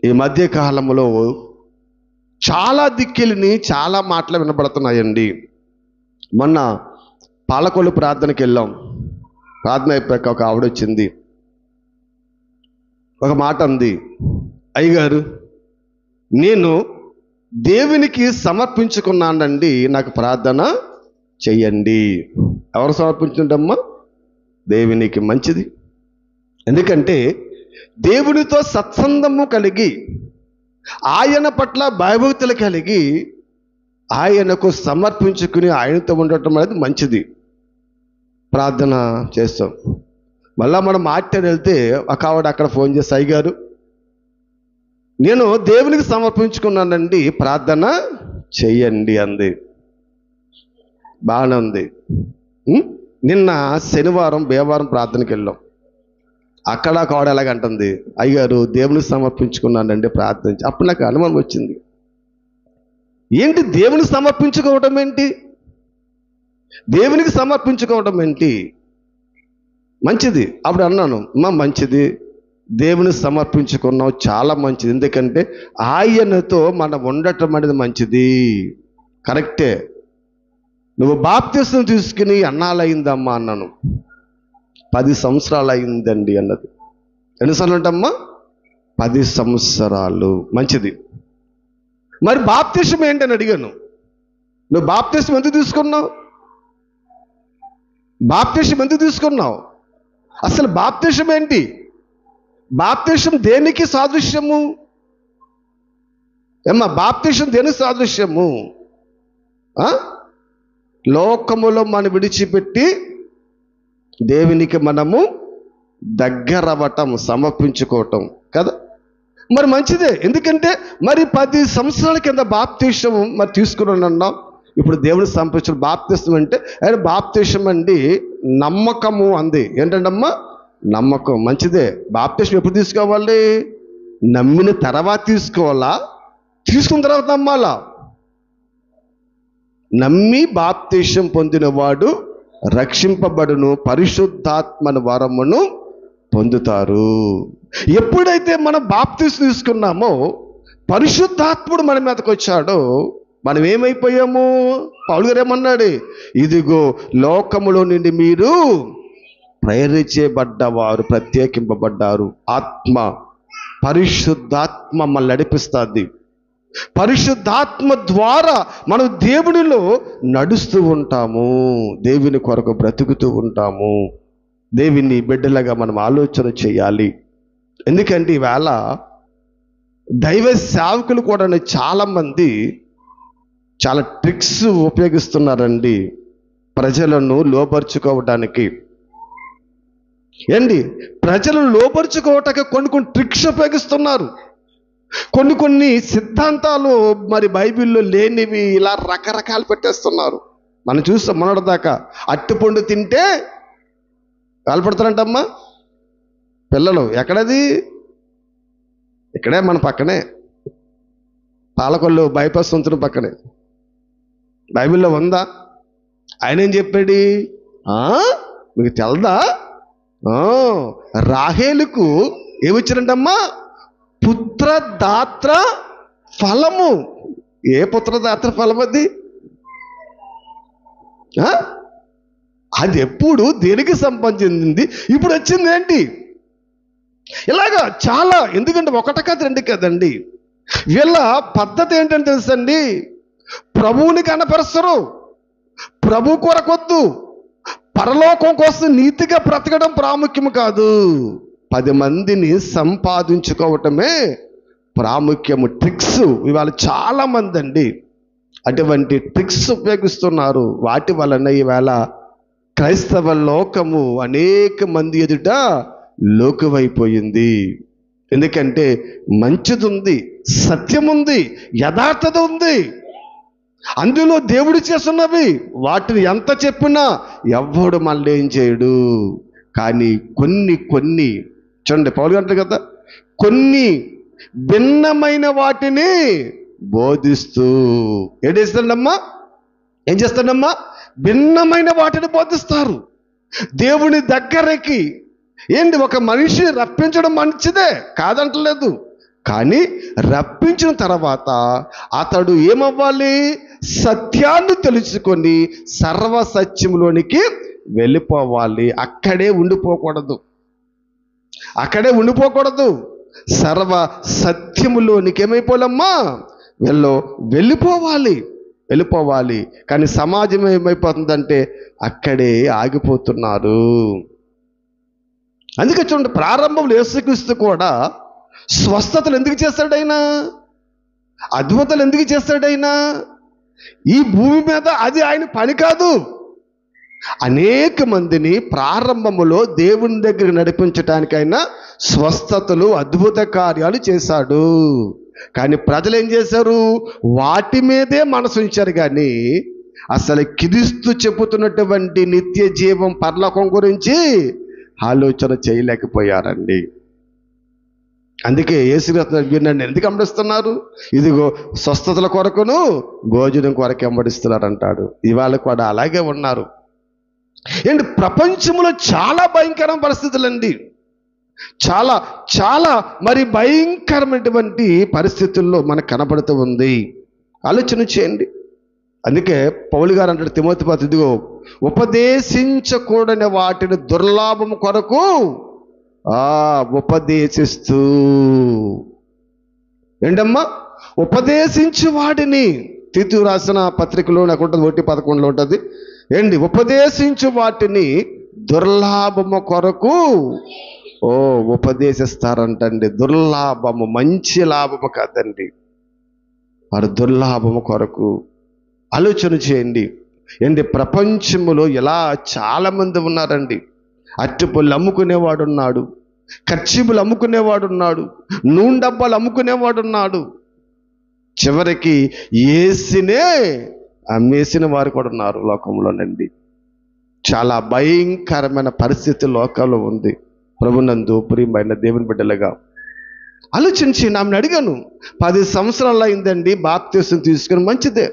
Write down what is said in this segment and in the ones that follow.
ఈ మధ్య కాలంలో చాలా దిక్కుల్ని చాలా మాటలు వినబడుతున్నాయండి. మొన్న పాలకొల్లు ప్రార్థనకి వెళ్ళాం. ప్రార్థన అయిపోయాక ఒక ఆవిడ వచ్చింది, ఒక మాట అంది, అయ్యగారు నేను దేవునికి సమర్పించుకున్నానండి, నాకు ప్రార్థన చెయ్యండి. ఎవరు సమర్పించుంటమ్మా? దేవునికి. మంచిది. ఎందుకంటే దేవునితో సత్సంగము కలిగి ఆయన పట్ల భయభక్తులు కలిగి ఆయనకు సమర్పించుకుని ఆయనతో ఉండటం అనేది మంచిది. ప్రార్థన చేస్తాం. మళ్ళా మనం మాట్లాడి వెళ్తే ఒక ఆవిడ అక్కడ ఫోన్ చేసి, అయ్యగారు నేను దేవునికి సమర్పించుకున్నానండి, ప్రార్థన చెయ్యండి అంది. బాగానే ఉంది. నిన్న శనివారం బేవారం ప్రార్థనకి వెళ్ళాం. అక్కడ ఒక ఆవిడ ఎలాగంటుంది, అయ్యగారు దేవునికి సమర్పించుకున్నానండి, ప్రార్థించి. అప్పుడు నాకు అనుమానం వచ్చింది, ఏంటి దేవునికి సమర్పించుకోవటం ఏంటి? దేవునికి సమర్పించుకోవటం ఏంటి? మంచిది. అప్పుడు అన్నాను, అమ్మా మంచిది, దేవుని సమర్పించుకున్నావు, చాలా మంచిది. ఎందుకంటే ఆయనతో మనం ఉండటం అనేది మంచిది, కరెక్టే. నువ్వు బాప్తిసం తీసుకుని అన్నాలయ్యిందమ్మా అన్నాను. 10 సంవత్సరాలు అయిందండి అన్నది. ఎన్నిసార్లు అంటమ్మా? 10 సంవత్సరాలు. మంచిది. మరి బాప్తిసం ఏంటని అడిగాను. నువ్వు బాప్తిసం ఎందుకు తీసుకున్నావు? బాప్తిసం ఎందుకు తీసుకున్నావు? అసలు బాప్తిసం ఏంటి? బాప్తిసం దేనికి సాదృశ్యము? ఏమ్మా బాప్తిసం దేనికి సాదృశ్యము? లోకములో మనం విడిచిపెట్టి దేవునికి మనము దగ్గరవ్వటం, సమర్పించుకోవటం కదా. మరి మంచిదే. ఎందుకంటే మరి 10 సంవత్సరాల కింద బాప్తిసం మరి తీసుకుని అన్నాం. ఇప్పుడు దేవుని సమర్పించిన బాప్తిసం అంటే ఆయన బాప్తిసం అండి నమ్మకము అంది. ఏంటంటమ్మా? నమ్మకం. మంచిదే. బాప్తిసం ఎప్పుడు తీసుకోవాలి? నమ్మిన తర్వాత తీసుకోవాలా? తీసుకున్న తర్వాత నమ్మాలా? నమ్మి బాప్తిసం పొందినవాడు రక్షింపబడును, పరిశుద్ధాత్మను వరమును పొందుతారు. ఎప్పుడైతే మనం బాప్తిసం తీసుకున్నామో, పరిశుద్ధాత్ముడు మన మీదకి వచ్చాడో, మనం ఏమైపోయాము? పౌలు గారు ఏమన్నాడు? ఇదిగో లోకములో నుండి మీరు ప్రేరేపించబడ్డవారు, ప్రత్యేకింపబడ్డారు. ఆత్మ, పరిశుద్ధాత్మ మనల్ని నడిపిస్తుంది. పరిశుద్ధాత్మ ద్వారా మనం దేవునిలో నడుస్తూ ఉంటాము, దేవుని కొరకు బ్రతుకుతూ ఉంటాము. దేవుని బిడ్డలుగా మనం ఆలోచన చేయాలి. ఎందుకంటే ఈవేళ దైవ సేవకులు కూడా చాలామంది చాలా ట్రిక్స్ ఉపయోగిస్తున్నారండి ప్రజలను లోపరుచుకోవడానికి. ఏంటి? ప్రజలను లోపరుచుకోవటానికి కొన్ని ట్రిక్స్ ఉపయోగిస్తున్నారు. కొన్ని సిద్ధాంతాలు మరి బైబిల్లో లేనివి ఇలా రకరకాలు పెట్టేస్తున్నారు. మనం చూస్తాం మొన్నటిదాకా అట్టుపండు తింటే కాల్పడతారంటమ్మా పిల్లలు. ఎక్కడది? ఇక్కడే మన పక్కనే, పాలకొల్లు బైపాస్ వంతున పక్కనే. బైబిల్లో ఉందా? ఆయన ఏం చెప్పాడు? మీకు తెలదా? రాహేలుకు ఏమిచ్చారంటమ్మా? పుత్రదాత్ర ఫలము. ఏ పుత్రదాత్ర ఫలం అది? అది ఎప్పుడు దేనికి సంబంధించింది? ఇప్పుడు వచ్చింది ఏంటి? ఇలాగా చాలా. ఎందుకంటే ఒకటి కాదు, రెండు కదండి. వీళ్ళ పద్ధతి ఏంటని తెలుసండి, ప్రభువుని కనపరుస్తారు. ప్రభు కొరకొద్దు, పరలోకం కోసం నీతిగా బ్రతకడం ప్రాముఖ్యం కాదు, 10 మందిని సంపాదించుకోవటమే ప్రాముఖ్యము. ట్రిక్స్ ఇవాళ చాలా మంది అండి అటువంటి ట్రిక్స్ ఉపయోగిస్తున్నారు. వాటి వలన ఈవేళ క్రైస్తవ లోకము అనేక మంది ఎదుట లోకువైపోయింది. ఎందుకంటే మంచిది ఉంది, సత్యం ఉంది, యథార్థత ఉంది, అందులో దేవుడు చేస్తున్నవి. వాటిని ఎంత చెప్పినా ఎవ్వడు మళ్ళీ ఏం చేయడు. కానీ కొన్ని చూడండి, పౌలు గారు అంటారు కదా, కొన్ని భిన్నమైన వాటిని బోధిస్తూ ఏం చేస్తాడమ్మా? భిన్నమైన వాటిని బోధిస్తారు. దేవుని దగ్గరికి ఏంటి? ఒక మనిషిని రప్పించడం మంచిదే, కాదంటలేదు. కానీ రప్పించిన తర్వాత అతడు ఏమవ్వాలి? సత్యాన్ని తెలుసుకొని సర్వసత్యంలోనికి వెళ్ళిపోవాలి. అక్కడే ఉండిపోకూడదు. సర్వ సత్యములోనికి ఏమైపోవాలమ్మా? వెళ్ళిపోవాలి. కానీ సమాజం ఏమైపోతుందంటే అక్కడే ఆగిపోతున్నారు. అందుకే చూడండి, ప్రారంభంలో యేసుక్రీస్తు కూడా స్వస్థతలు ఎందుకు చేస్తాడైనా? అద్భుతాలు ఎందుకు చేస్తాడైనా? ఈ భూమి మీద అది ఆయన పని కాదు. అనేక మందిని ప్రారంభములో దేవుని దగ్గర నడిపించటానికైనా స్వస్థతలు, అద్భుత కార్యాలు చేశాడు. కానీ ప్రజలు ఏం చేశారు? వాటి మీదే మనసు ఉంచారు. కానీ అసలు క్రీస్తు చెబుతున్నటువంటి నిత్య జీవం, పరలోకం గురించి ఆలోచన చేయలేకపోయారండి. అందుకే యేసుక్రీస్తు వీరిని ఎందుకు వెంబడిస్తున్నారు? ఇదిగో స్వస్థతల కొరకును భోజనం కొరకు వెంబడిస్తున్నారు అంటాడు. ఇవాళ కూడా అలాగే ఉన్నారు. ఏంటి, ప్రపంచంలో చాలా భయంకరమైన పరిస్థితులండి. చాలా చాలా మరి భయంకరమైనటువంటి పరిస్థితుల్లో మనకు కనబడుతూ ఉంది. ఆలోచన చేయండి. అందుకే పౌలు గారు అంటాడు తిమోతి పత్రిక, ఇదిగో ఉపదేశించకూడని వాటిని దుర్లాభం కొరకు ఉపదేశిస్తూ. ఏంటమ్మా? ఉపదేశించు వాడిని. తీతు రాసిన పత్రికలో నాకు ఉంటుంది, 1:11 ఉంటుంది. ఏంటి? ఉపదేశించు వాటిని దుర్లాభము కొరకు ఉపదేశిస్తారంటండి. దుర్లాభము, మంచి లాభము కాదండి, వారు దుర్లాభము కొరకు. ఆలోచన చేయండి. ఏంటి, ప్రపంచంలో ఇలా చాలామంది ఉన్నారండి. అరటిపళ్ళు అమ్ముకునేవాడు ఉన్నాడు, కర్చీపులు అమ్ముకునేవాడు ఉన్నాడు, నూనె డబ్బాలు అమ్ముకునేవాడు ఉన్నాడు, చివరికి ఏసినే అమ్మేసిన వారు కూడా ఉన్నారు లోకంలోనండి. చాలా భయంకరమైన పరిస్థితి లోకంలో ఉంది. ప్రభునందు ప్రియమైన దేవుని బిడ్డలుగా ఆలోచించి ఆమెను అడిగాను, 10 సంవత్సరాలు అయిందండి బాప్తీసం తీసుకుని. మంచిదే,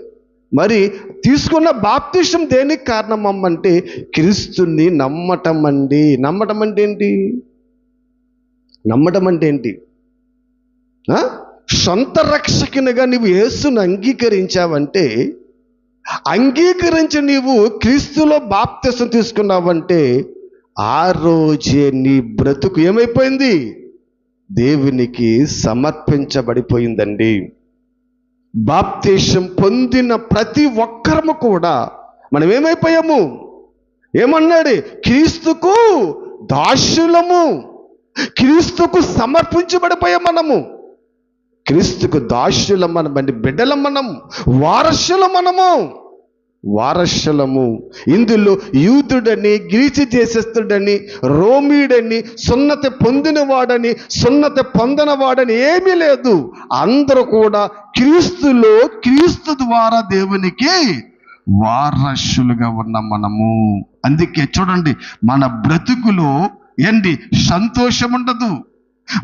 మరి తీసుకున్న బాప్తీసం దేనికి కారణం అమ్మంటే క్రీస్తుని నమ్మటం అండి. నమ్మటం అంటే ఏంటి? సొంత రక్షకునిగా నీవు యేసుని అంగీకరించావంటే, అంగీకరించి నీవు క్రీస్తులో బాప్తీసం తీసుకున్నావంటే ఆ రోజే నీ బ్రతుకు ఏమైపోయింది? దేవునికి సమర్పించబడిపోయిందండి. బాప్తీసం పొందిన ప్రతి ఒక్కరము కూడా మనం ఏమైపోయాము? ఏమన్నాడు? క్రీస్తుకు దాసులము, క్రీస్తుకు సమర్పించబడిపోయాం. మనము క్రీస్తుకు దాసులం, మనమండి బిడ్డలం, మనం వారసులము. ఇందులో యూదుడని, గ్రీసు దేశస్థుడని, రోమీయుడని, సున్నతి పొందినవాడని, సున్నతి పొందనవాడని ఏమీ లేదు. అందరూ కూడా క్రీస్తులో, క్రీస్తు ద్వారా దేవునికి వారసులుగా ఉన్నాం మనము. అందుకే చూడండి, మన బ్రతుకులో సంతోషం ఉండదు,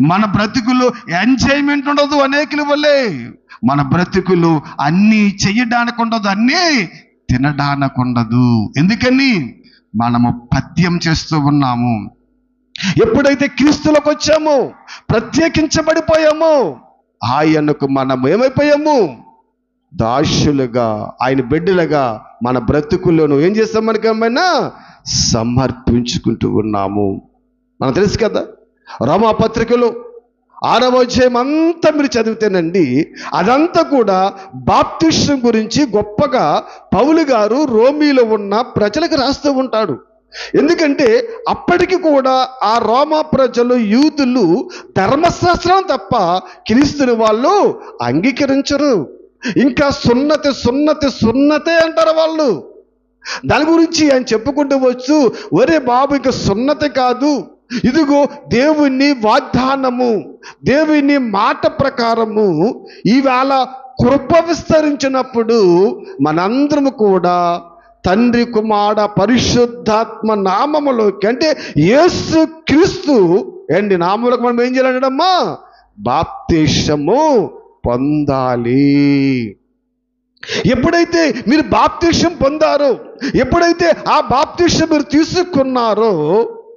మన బ్రతుకులో ఎంజాయ్మెంట్ ఉండదు. అనేకుల వల్లే మన బ్రతుకులో అన్నీ చెయ్యడానికి ఉండదు, అన్నీ తినడానికి ఉండదు. ఎందుకని? మనము పథ్యం చేస్తూ ఉన్నాము. ఎప్పుడైతే క్రీస్తులోకి వచ్చామో, ప్రత్యేకించబడిపోయామో, ఆయనకు మనం ఏమైపోయాము? దాసులుగా, ఆయన బిడ్డలుగా మన బ్రతుకుల్లోనూ ఏం చేస్తాం? మనకి ఏమైనా సమర్పించుకుంటూ ఉన్నాము. మనకు తెలుసు కదా, రోమాపత్రికలో 6వ అధ్యాయం అంతా మీరు చదివితేనండి, అదంతా కూడా బాప్తిసం గురించి గొప్పగా పౌలు గారు రోమీలో ఉన్న ప్రజలకు రాస్తూ ఉంటాడు. ఎందుకంటే అప్పటికి కూడా ఆ రోమా ప్రజలు, యూదులు ధర్మశాస్త్రం తప్ప క్రీస్తుని వాళ్ళు అంగీకరించరు. ఇంకా సున్నతే అంటారు వాళ్ళు. దాని గురించి ఆయన చెప్పుకుంటూ వచ్చు, ఒరే బాబు, ఇంకా సున్నతి కాదు, ఇదిగో దేవుని వాగ్దానము, దేవుని మాట ప్రకారము ఈవేళ కృప విస్తరించినప్పుడు మనందరము కూడా తండ్రి, కుమార, పరిశుద్ధాత్మ నామములోకి, అంటే యేసు క్రీస్తు నామములకు మనం ఏం చేయాలమ్మా? బాప్తిసము పొందాలి. ఎప్పుడైతే మీరు బాప్తిసం పొందారో, ఎప్పుడైతే ఆ బాప్తిసం మీరు తీసుకున్నారో,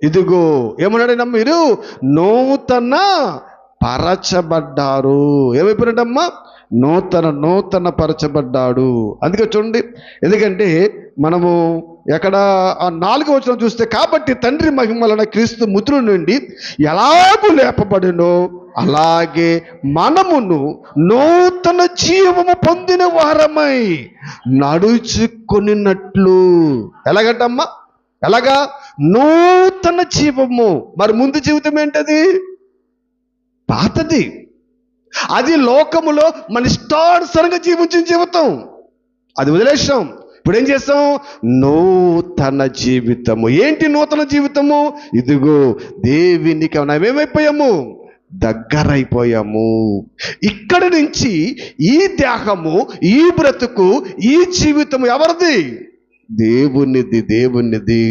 ఇదిగో ఏమన్నాడైనా, మీరు నూతన పరచబడ్డారు. ఏమైపోయినట్టమ్మా? నూతన పరచబడ్డాడు. అందుకే చూడండి, ఎందుకంటే మనము ఎక్కడ ఆ 4వ వచనం చూస్తే, కాబట్టి తండ్రి మహిమలన క్రీస్తు మృతుల నుండి ఎలాగూ లేపబడినో అలాగే మనమును నూతన జీవము పొందిన వారమై నడుచుకొనినట్లు. ఎలాగంటమ్మా? ఎలాగా? నూతన జీవము. మరి ముందు జీవితం ఏంటది? పాతది. అది లోకములో మన ఇష్టానుసారంగా జీవించిన జీవితం, అది వదిలేసాం. ఇప్పుడు ఏం చేస్తాం? నూతన జీవితము. ఏంటి నూతన జీవితము? ఇదిగో దేవునికి ఏమైపోయాము? దగ్గరైపోయాము. ఇక్కడి నుంచి ఈ దేహము, ఈ బ్రతుకు, ఈ జీవితము ఎవరిది? దేవునిది.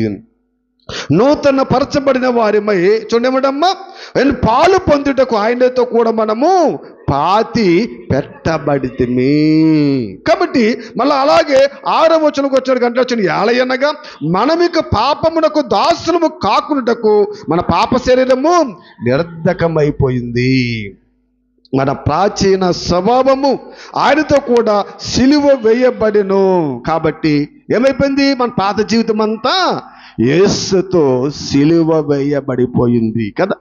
నూతన పరచబడిన వారిమై చూడమడమ్మా, పాలు పొందుటకు ఆయనతో కూడా మనము పాతి పెట్టబడితిమి. కాబట్టి మళ్ళీ అలాగే 6వ వచనంకి వచ్చాడు గంట వచ్చిన ఏలయనగా మనమిక పాపమునకు దాసులము కాకున్నటకు మన పాప శరీరము నిర్ధకమైపోయింది. మన ప్రాచీన స్వభావము ఆయనతో కూడా సిలువ వేయబడిను. కాబట్టి ఏమైపోయింది? మన పాత జీవితం అంతా యేసుతో సిలువ వేయబడిపోయింది కదా.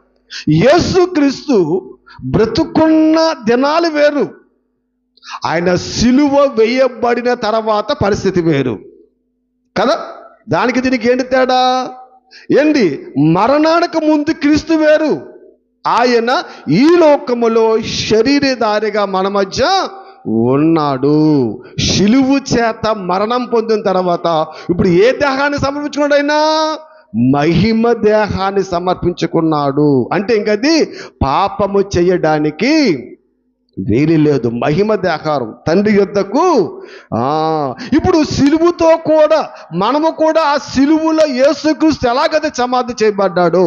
యేసుక్రీస్తు బ్రతుకున్న దినాలు వేరు, ఆయన సిలువ వేయబడిన తర్వాత పరిస్థితి వేరు కదా. దానికి దీనికి ఏంటి తేడా? ఏంటి? మరణానికి ముందు క్రీస్తు వేరు, ఆయన ఈ లోకములో శరీరధారిగా మన మధ్య ఉన్నాడు. శిలువు చేత మరణం పొందిన తర్వాత ఇప్పుడు ఏ దేహాన్ని సమర్పించుకున్నాడు? ఆయన మహిమ దేహాన్ని సమర్పించుకున్నాడు. అంటే ఇంకది పాపము చేయడానికి వీలు లేదు. మహిమ దేహారం తండ్రి యొద్దకు. ఇప్పుడు సిలువుతో కూడా మనము కూడా ఆ సిలువులో యేసుక్రీస్తు ఎలాగైతే సమాధి చేయబడ్డాడో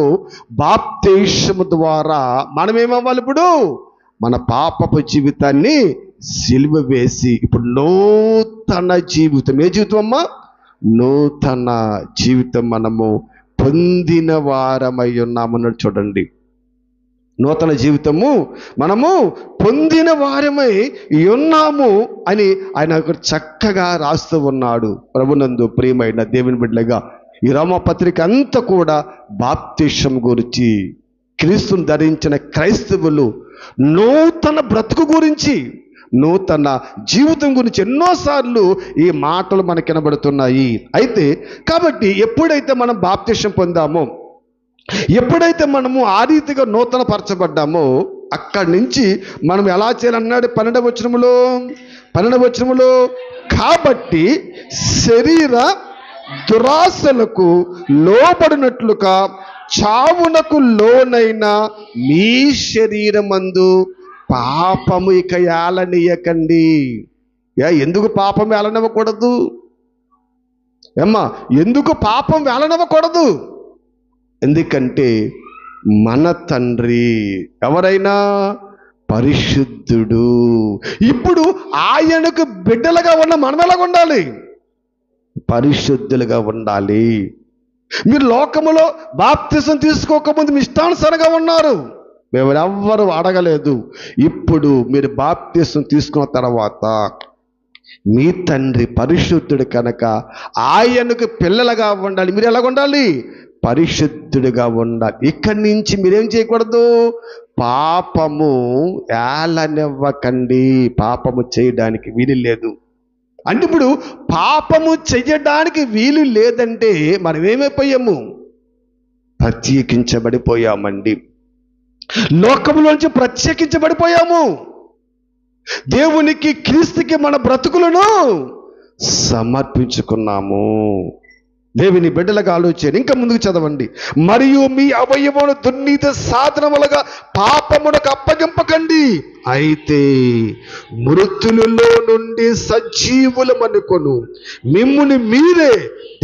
బాప్తిస్మము ద్వారా మనం ఏమవ్వాలి? ఇప్పుడు మన పాపపు జీవితాన్ని సిలువ వేసి ఇప్పుడు నూతన జీవితం. ఏ జీవితం అమ్మా? నూతన జీవితం మనము పొందిన వారమై ఉన్నామన్నాడు. చూడండి, నూతన జీవితము మనము పొందిన వారమై ఉన్నాము అని ఆయన చక్కగా రాస్తూ ఉన్నాడు. ప్రభునందు ప్రియమైన దేవుని బిడ్డలుగా ఈ రోమపత్రిక అంతా కూడా బాప్తిసం గురించి, క్రీస్తును ధరించిన క్రైస్తవులు నూతన బ్రతుకు గురించి, నూతన జీవితం గురించి ఎన్నోసార్లు ఈ మాటలు మనకు వినబడుతున్నాయి. అయితే కాబట్టి ఎప్పుడైతే మనం బాప్తిసం పొందామో, ఎప్పుడైతే మనము ఆ రీతిగా నూతన పరచబడ్డామో, అక్కడి నుంచి మనం ఎలా చేయాలన్నాడు 12వ వచనములో కాబట్టి శరీర దురాశలకు లోబడినట్లుగా చావునకు లోనైన మీ శరీరమందు పాపము ఇక ఏలనీయకండి. ఎందుకు పాపం ఏలనివ్వకూడదు? ఏమ్మా, ఎందుకు పాపం ఏలనివ్వకూడదు? ఎందుకంటే మన తండ్రి ఎవరైనా పరిశుద్ధుడు. ఇప్పుడు ఆయనకు బిడ్డలుగా ఉన్న మనం ఎలాగ ఉండాలి? పరిశుద్ధులుగా ఉండాలి. మీరు లోకములో బాప్తిసం తీసుకోకముందు మీ ఇష్టానుసారంగా ఉన్నారు, మేము ఎవ్వరు అడగలేదు. ఇప్పుడు మీరు బాప్తిసం తీసుకున్న తర్వాత మీ తండ్రి పరిశుద్ధుడు కనుక ఆయనకు పిల్లలుగా ఉండాలి. మీరు ఎలాగ ఉండాలి? పరిశుద్ధుడిగా ఉండాలి. ఇక్కడి నుంచి మీరేం చేయకూడదు? పాపము ఏలనివ్వకండి. పాపము చేయడానికి వీలు లేదు. అంటే ఇప్పుడు పాపము చెయ్యడానికి వీలు లేదంటే మనం ఏమైపోయాము? ప్రత్యేకించబడిపోయామండి. లోకములోంచి ప్రత్యేకించబడిపోయాము. దేవునికి, క్రీస్తుకి మన బ్రతుకులను సమర్పించుకున్నాము. దేవుని బిడ్డలుగా ఆలోచన ఇంకా ముందుకు చదవండి. మరియు మీ అవయవమును దుర్నీతి సాధనములుగా పాపమునకు అప్పగింపకండి, అయితే మృతులలో నుండి సజీవులమనుకొను మిమ్ముని మీరే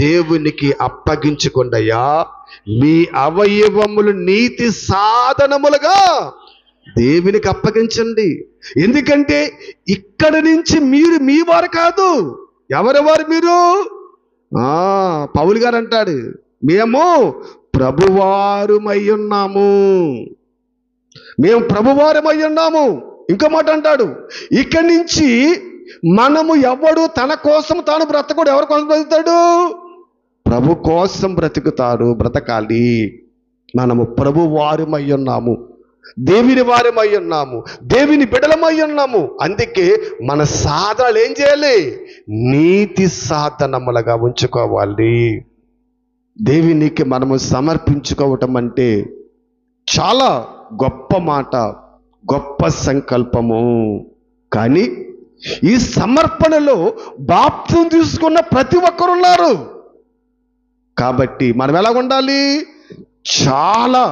దేవునికి అప్పగించుకొండయా. మీ అవయవములు నీతి సాధనములుగా దేవునికి అప్పగించండి. ఎందుకంటే ఇక్కడి నుంచి మీరు మీ వారు కాదు. ఎవరెవరు మీరు? పౌలు గారు అంటాడు, మేము ప్రభువారుమై ఉన్నాము. మేము ప్రభువారమై ఉన్నాము. ఇంకో మాట అంటాడు, ఇక్కడి నుంచి మనము ఎవడు తన కోసం తాను బ్రతకడు. ఎవరి కోసం బ్రతుకుతాడు? ప్రభు కోసం బ్రతకాలి. మనము ప్రభు వారమై ఉన్నాము, దేవుని వారమై ఉన్నాము, దేవుని బిడ్డలమై ఉన్నాము. అందుకే మన సాధనలు ఏం చేయాలి? నీతి సాధనములుగా ఉంచుకోవాలి. దేవునికి మనము సమర్పించుకోవటం అంటే చాలా గొప్ప మాట, గొప్ప సంకల్పము. కానీ ఈ సమర్పణలో బాప్తిసం తీసుకున్న ప్రతి ఒక్కరు ఉన్నారు. కాబట్టి మనం ఎలా ఉండాలి? చాలా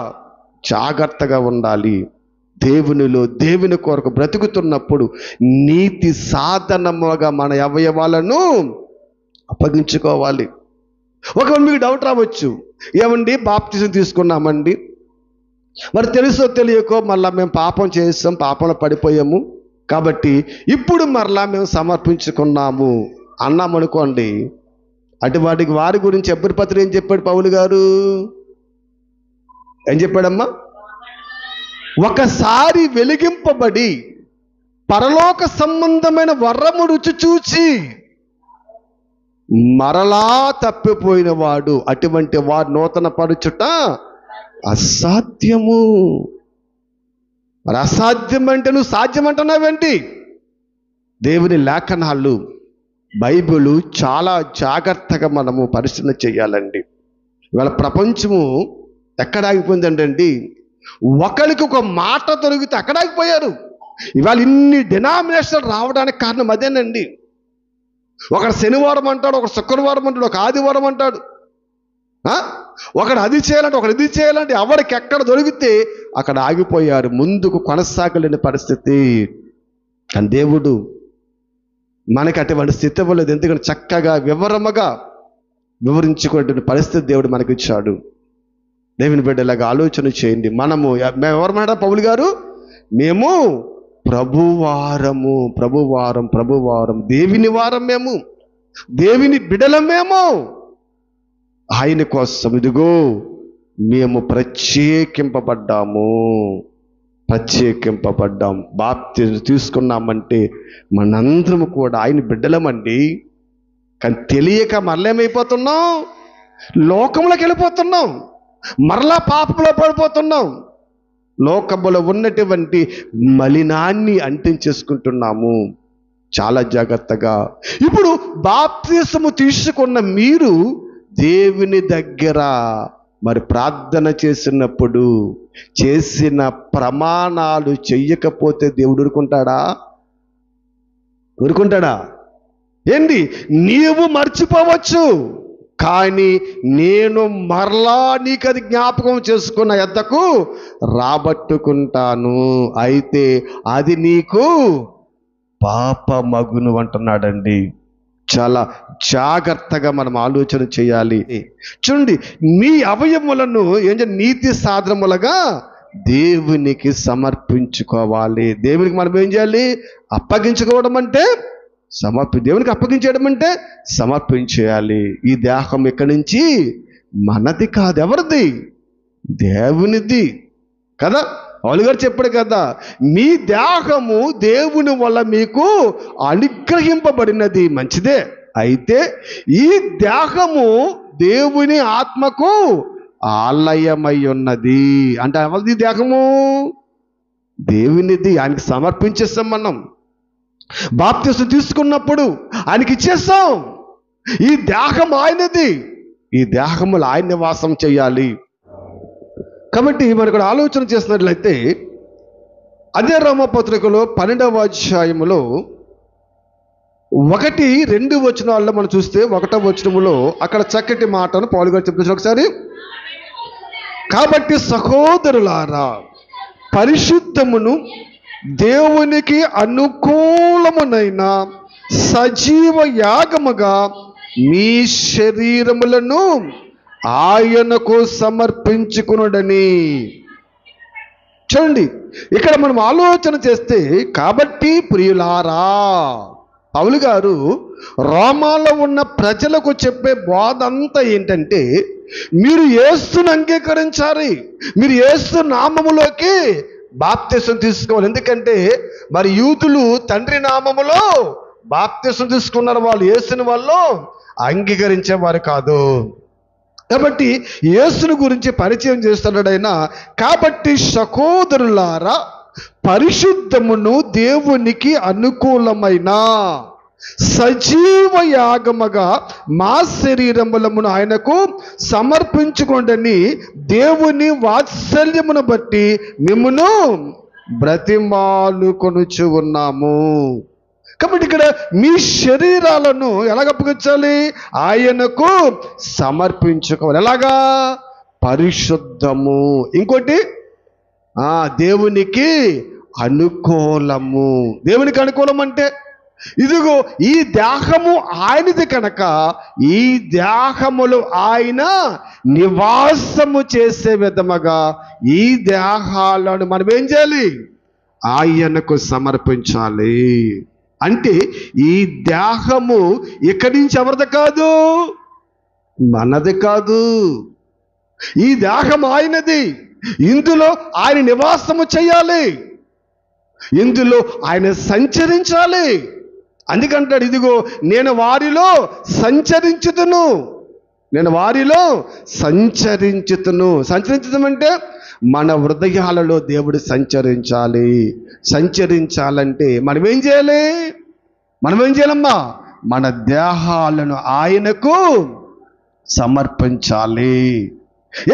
జాగ్రత్తగా ఉండాలి. దేవుని కొరకు బ్రతుకుతున్నప్పుడు నీతి సాధనముగా మన అవయవాలను అప్పగించుకోవాలి. ఒకవేళ మీకు డౌట్ రావచ్చు, ఏమండి బాప్తిసం తీసుకున్నామండి, మరి తెలుసో తెలియకో మళ్ళా మేము పాపం చేస్తాం, పాపంలో పడిపోయాము, కాబట్టి ఇప్పుడు మరలా మేము సమర్పించుకున్నాము అన్నామనుకోండి. వారి గురించి ఎబ్రి పత్రిక ఏం చెప్పాడు పౌలు గారు? ఏం చెప్పాడమ్మా? ఒకసారి వెలిగింపబడి పరలోక సంబంధమైన వరము రుచి చూచి మరలా తప్పిపోయిన వాడు, అటువంటి వాడు నూతన పరుచుట అసాధ్యము. మరి అసాధ్యం అంటే నువ్వు సాధ్యం అంటున్నావేంటి? దేవుని లేఖనాలు, బైబిల్ చాలా జాగ్రత్తగా మనము పరిశీలన చేయాలండి. ఇవాళ ప్రపంచము ఎక్కడ ఆగిపోయిందండి? ఒకరికి ఒక మాట దొరికితే అక్కడ ఆగిపోయారు. ఇవాళ ఇన్ని డినామినేషన్లు రావడానికి కారణం అదేనండి. ఒకడు శనివారం అంటాడు, ఒకడు శుక్రవారం అంటాడు, ఒక ఆదివారం అంటాడు, ఒకడు అది చేయాలంటే ఒకడు ఇది చేయాలంటే ఎవరికి ఎక్కడ దొరికితే అక్కడ ఆగిపోయారు. ముందుకు కొనసాగలేని పరిస్థితి. కానీ దేవుడు మనకి అటువంటి స్థితి ఇవ్వలేదు. ఎందుకంటే చక్కగా వివరముగా వివరించుకునే పరిస్థితి దేవుడు మనకి ఇచ్చాడు. దేవుని బిడ్డలాగా ఆలోచన చేయండి. మేము ఎవరన్నాడా పౌలు గారు? మేము ప్రభువారం దేవుని వారం, మేము దేవుని బిడ్డలం. మేము ఆయన కోసం ఇదిగో మేము ప్రత్యేకింపబడ్డాం. బాప్తిసం తీసుకున్నామంటే మనందరం కూడా ఆయన బిడ్డలమండి. కానీ తెలియక మరలేమైపోతున్నాం? లోకంలోకి వెళ్ళిపోతున్నాం, మరలా పాపంలో పడిపోతున్నాం, లోకములో ఉన్నటువంటి మలినాన్ని అంటించేసుకుంటున్నాము. చాలా జాగ్రత్తగా. ఇప్పుడు బాప్తిసము తీసుకున్న మీరు దేవుని దగ్గర మరి ప్రార్థన చేసినప్పుడు చేసిన ప్రమాణాలు చెయ్యకపోతే దేవుడు ఊరుకుంటాడా? ఏంటి? నీవు మర్చిపోవచ్చు, కానీ నేను మరలా నీకు అది జ్ఞాపకం చేసుకున్న ఎద్దకు రాబట్టుకుంటాను, అయితే అది నీకు పాపమగును అంటున్నాడండి. చాలా జాగ్రత్తగా మనం ఆలోచన చేయాలి. చూడండి, మీ అవయములను నీతి సాధనములుగా దేవునికి సమర్పించుకోవాలి. దేవునికి మనం ఏం చేయాలి? అప్పగించుకోవడం అంటే దేవునికి అప్పగించడం అంటే సమర్పించేయాలి. ఈ దేహం ఎక్కడి నుంచి? మనది కాదు. ఎవరిది? దేవునిది కదా. పౌలు గారు చెప్పాడు కదా, మీ దేహము దేవుని వల్ల మీకు అనుగ్రహింపబడినది. మంచిదే. అయితే ఈ దేహము దేవుని ఆత్మకు ఆలయమై ఉన్నది. అంటే ఎవరిది దేహము? దేవునిది. ఆయనకి సమర్పించేస్తాం. మనం బాప్తిసం తీసుకున్నప్పుడు ఆయనకి ఇచ్చేస్తాం. ఈ దేహం ఆయనది. ఈ దేహములు ఆయన నివాసం చేయాలి. కాబట్టి మనం ఇక్కడ ఆలోచన చేసినట్లయితే అదే రోమపత్రికలో 12వ అధ్యాయములో 1-2 వచనాల్లో మనం చూస్తే 1వ వచనములో అక్కడ చక్కటి మాటను పౌలు గారు చెప్తున్నారు ఒకసారి. కాబట్టి సహోదరులారా, పరిశుద్ధమును దేవునికి అనుకూలమునైన సజీవ యాగముగా మీ శరీరములను ఆయనకు సమర్పించుకునుడని. చూడండి, ఇక్కడ మనం ఆలోచన చేస్తే, కాబట్టి ప్రియులారా, పౌలు గారు రోమాలో ఉన్న ప్రజలకు చెప్పే బోధ అంతా ఏంటంటే, మీరు యేసును అంగీకరించాలి, మీరు యేసు నామములోకి బాప్తిసం తీసుకోవాలి. ఎందుకంటే మరి యూదులు తండ్రి నామములో బాప్తిసం తీసుకున్నారు, వాళ్ళు యేసుని వాళ్ళు అంగీకరించేవారు కాదు. కాబట్టి యేసుని గురించి పరిచయం చేస్తున్నాడు ఆయన. కాబట్టి సహోదరులారా, పరిశుద్ధమును దేవునికి అనుకూలమైన సజీవ యాగముగా మా శరీరములను ఆయనకు సమర్పించుకోండని దేవుని వాత్సల్యమును బట్టి మిమ్మును బ్రతిమాలుకొనుచు ఉన్నాము. కాబట్టి ఇక్కడ మీ శరీరాలను ఎలాగ అప్పగించాలి? ఆయనకు సమర్పించుకోవాలి. ఎలాగా? పరిశుద్ధము, ఇంకోటి దేవునికి అనుకూలము. దేవునికి అనుకూలం అంటే ఇదిగో ఈ దేహము ఆయనది కనుక ఈ దేహములు ఆయన నివాసము చేసే విధముగా ఈ దేహాలను మనం ఏం చేయాలి? ఆయనకు సమర్పించాలి. అంటే ఈ దేహము ఇక్కడి నుంచి ఎవరిది కాదు, మనది కాదు. ఈ దేహం ఆయనది. ఇందులో ఆయన నివాసము చేయాలి, ఇందులో ఆయన సంచరించాలి. అందుకంటాడు, ఇదిగో నేను వారిలో సంచరించుతును, నేను వారిలో సంచరించుతును. సంచరించడం అంటే మన హృదయాలలో దేవుడు సంచరించాలి. సంచరించాలంటే మనం ఏం చేయాలి? చేయాలమ్మా? మన దేహాలను ఆయనకు సమర్పించాలి.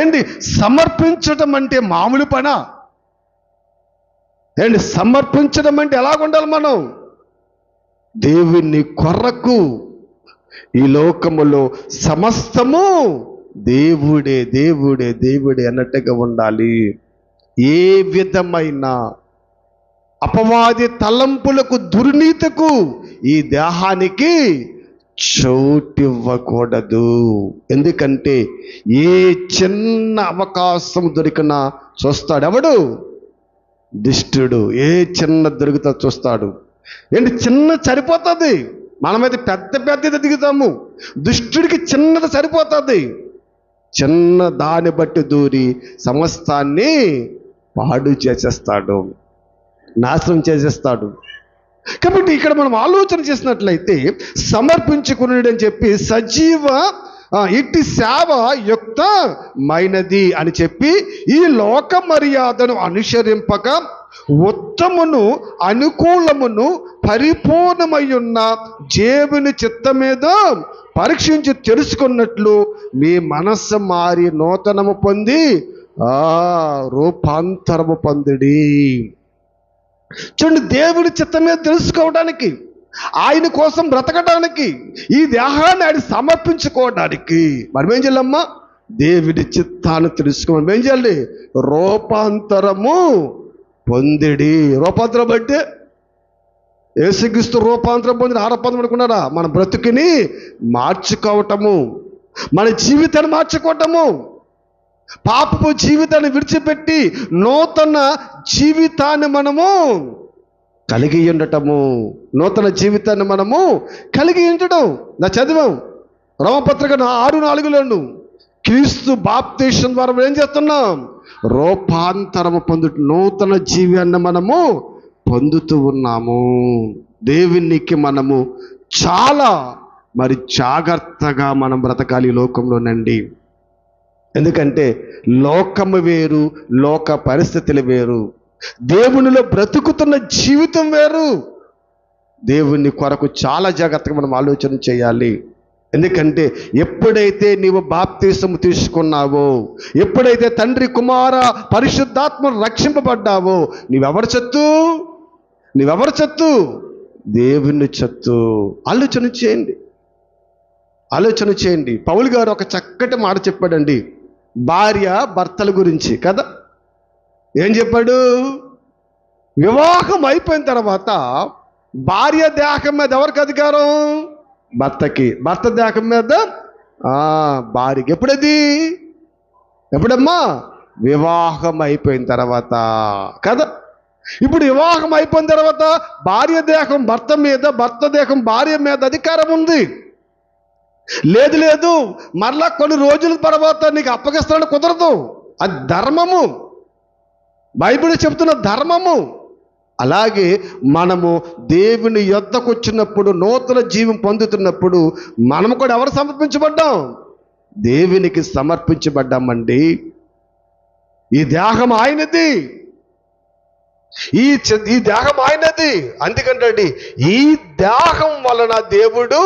ఏంటి సమర్పించడం అంటే? మామూలు పనా? ఏంటి సమర్పించడం అంటే? ఎలాగుండాలి మనం? దేవుని కొరకు ఈ లోకములో సమస్తము దేవుడే దేవుడే దేవుడే అన్నట్టుగా ఉండాలి. ఏ విధమైన అపవాది తలంపులకు, దుర్నీతికు ఈ దేహానికి చోటివ్వకూడదు. ఎందుకంటే ఏ చిన్న అవకాశం దొరికినా చూస్తాడు. ఎవడు? దుష్టుడు. ఏ చిన్న దొరికితే చూస్తాడు. ఏంటి చిన్న సరిపోతుంది, మనమైతే పెద్ద పెద్దది దిగుతాము. దుష్టుడికి చిన్నది సరిపోతుంది. చిన్న దాన్ని బట్టి దూరి సమస్తాన్ని పాడు చేసేస్తాడు, నాశనం చేసేస్తాడు. కాబట్టి ఇక్కడ మనం ఆలోచన చేసినట్లయితే సమర్పించుకున్నాడు అని చెప్పి సజీవ ఇట్టి సేవ యుక్తమైనది అని చెప్పి ఈ లోక మర్యాదను అనుసరింపక ఉత్తమును అనుకూలమును పరిపూర్ణమై ఉన్న దేవుని చిత్తం మీద పరీక్షించి తెలుసుకున్నట్లు మీ మనస్సు మారి నూతనము పొంది రూపాంతరము పొందిడి. చూడండి, దేవుని చిత్తం మీద తెలుసుకోవడానికి, ఆయన కోసం బ్రతకడానికి, ఈ దేహాన్ని ఆయన సమర్పించుకోవడానికి మనం ఏం చేయాలమ్మా? దేవుడి చిత్తాన్ని తెలుసుకోవాలి. ఏం చేయాలి? రూపాంతరము పొందిడి. రూపాంతరం అంటే యేసుక్రీస్తు రూపాంతరం పొందిన ఆరపదం అనుకున్నారా? మన బ్రతుకుని మార్చుకోవటము, మన జీవితాన్ని మార్చుకోవటము, పాపపు జీవితాన్ని విడిచిపెట్టి నూతన జీవితాన్ని మనము కలిగి ఉండటము. నూతన జీవితాన్ని మనము కలిగి ఉండటం. నా చదివాం రోమపత్రిక 6:4 క్రీస్తు బాప్తిసం ద్వారా ఏం చేస్తున్నాం? రూపాంతరము పొందుతూ నూతన జీవాన్ని మనము పొందుతూ ఉన్నాము. దేవునికి మనము చాలా జాగ్రత్తగా మనం బ్రతకాలి ఈ లోకంలోనండి. ఎందుకంటే లోకము వేరు, లోక పరిస్థితులు వేరు, దేవునిలో బ్రతుకుతున్న జీవితం వేరు. దేవుని కొరకు చాలా జాగ్రత్తగా మనం ఆలోచన చేయాలి. ఎందుకంటే ఎప్పుడైతే నీవు బాప్తిసము తీసుకున్నావో, ఎప్పుడైతే తండ్రి కుమార పరిశుద్ధాత్మను రక్షింపబడ్డావో, నీవెవరి చెత్తు? దేవుని చెత్తు. ఆలోచన చేయండి. పౌలు గారు ఒక చక్కటి మాట చెప్పాడండి భార్య భర్తల గురించి కదా. ఏం చెప్పాడు? వివాహం అయిపోయిన తర్వాత భార్య దేహం మీద ఎవరికి అధికారం? భర్తకి. భర్త దేహం మీద భార్యకి. ఎప్పుడమ్మా? వివాహం అయిపోయిన తర్వాత కదా. ఇప్పుడు వివాహం అయిపోయిన తర్వాత భార్య దేహం భర్త మీద, భర్త దేహం భార్య మీద అధికారం ఉంది. లేదు మరలా కొన్ని రోజుల తర్వాత నీకు అప్పగిస్తాను కుదరదు. అది ధర్మము. బైబిల్ చెప్తున్న ధర్మము. అలాగే మనము దేవుని యొద్దకు వచ్చినప్పుడు, నూతన జీవం పొందుతున్నప్పుడు మనము కూడా ఎవరు సమర్పించబడ్డాం? దేవునికి సమర్పించబడ్డామండి. ఈ దేహం ఆయనది, ఈ దేహం ఆయనది. అందుకంటే ఈ దేహం వలన దేవుడు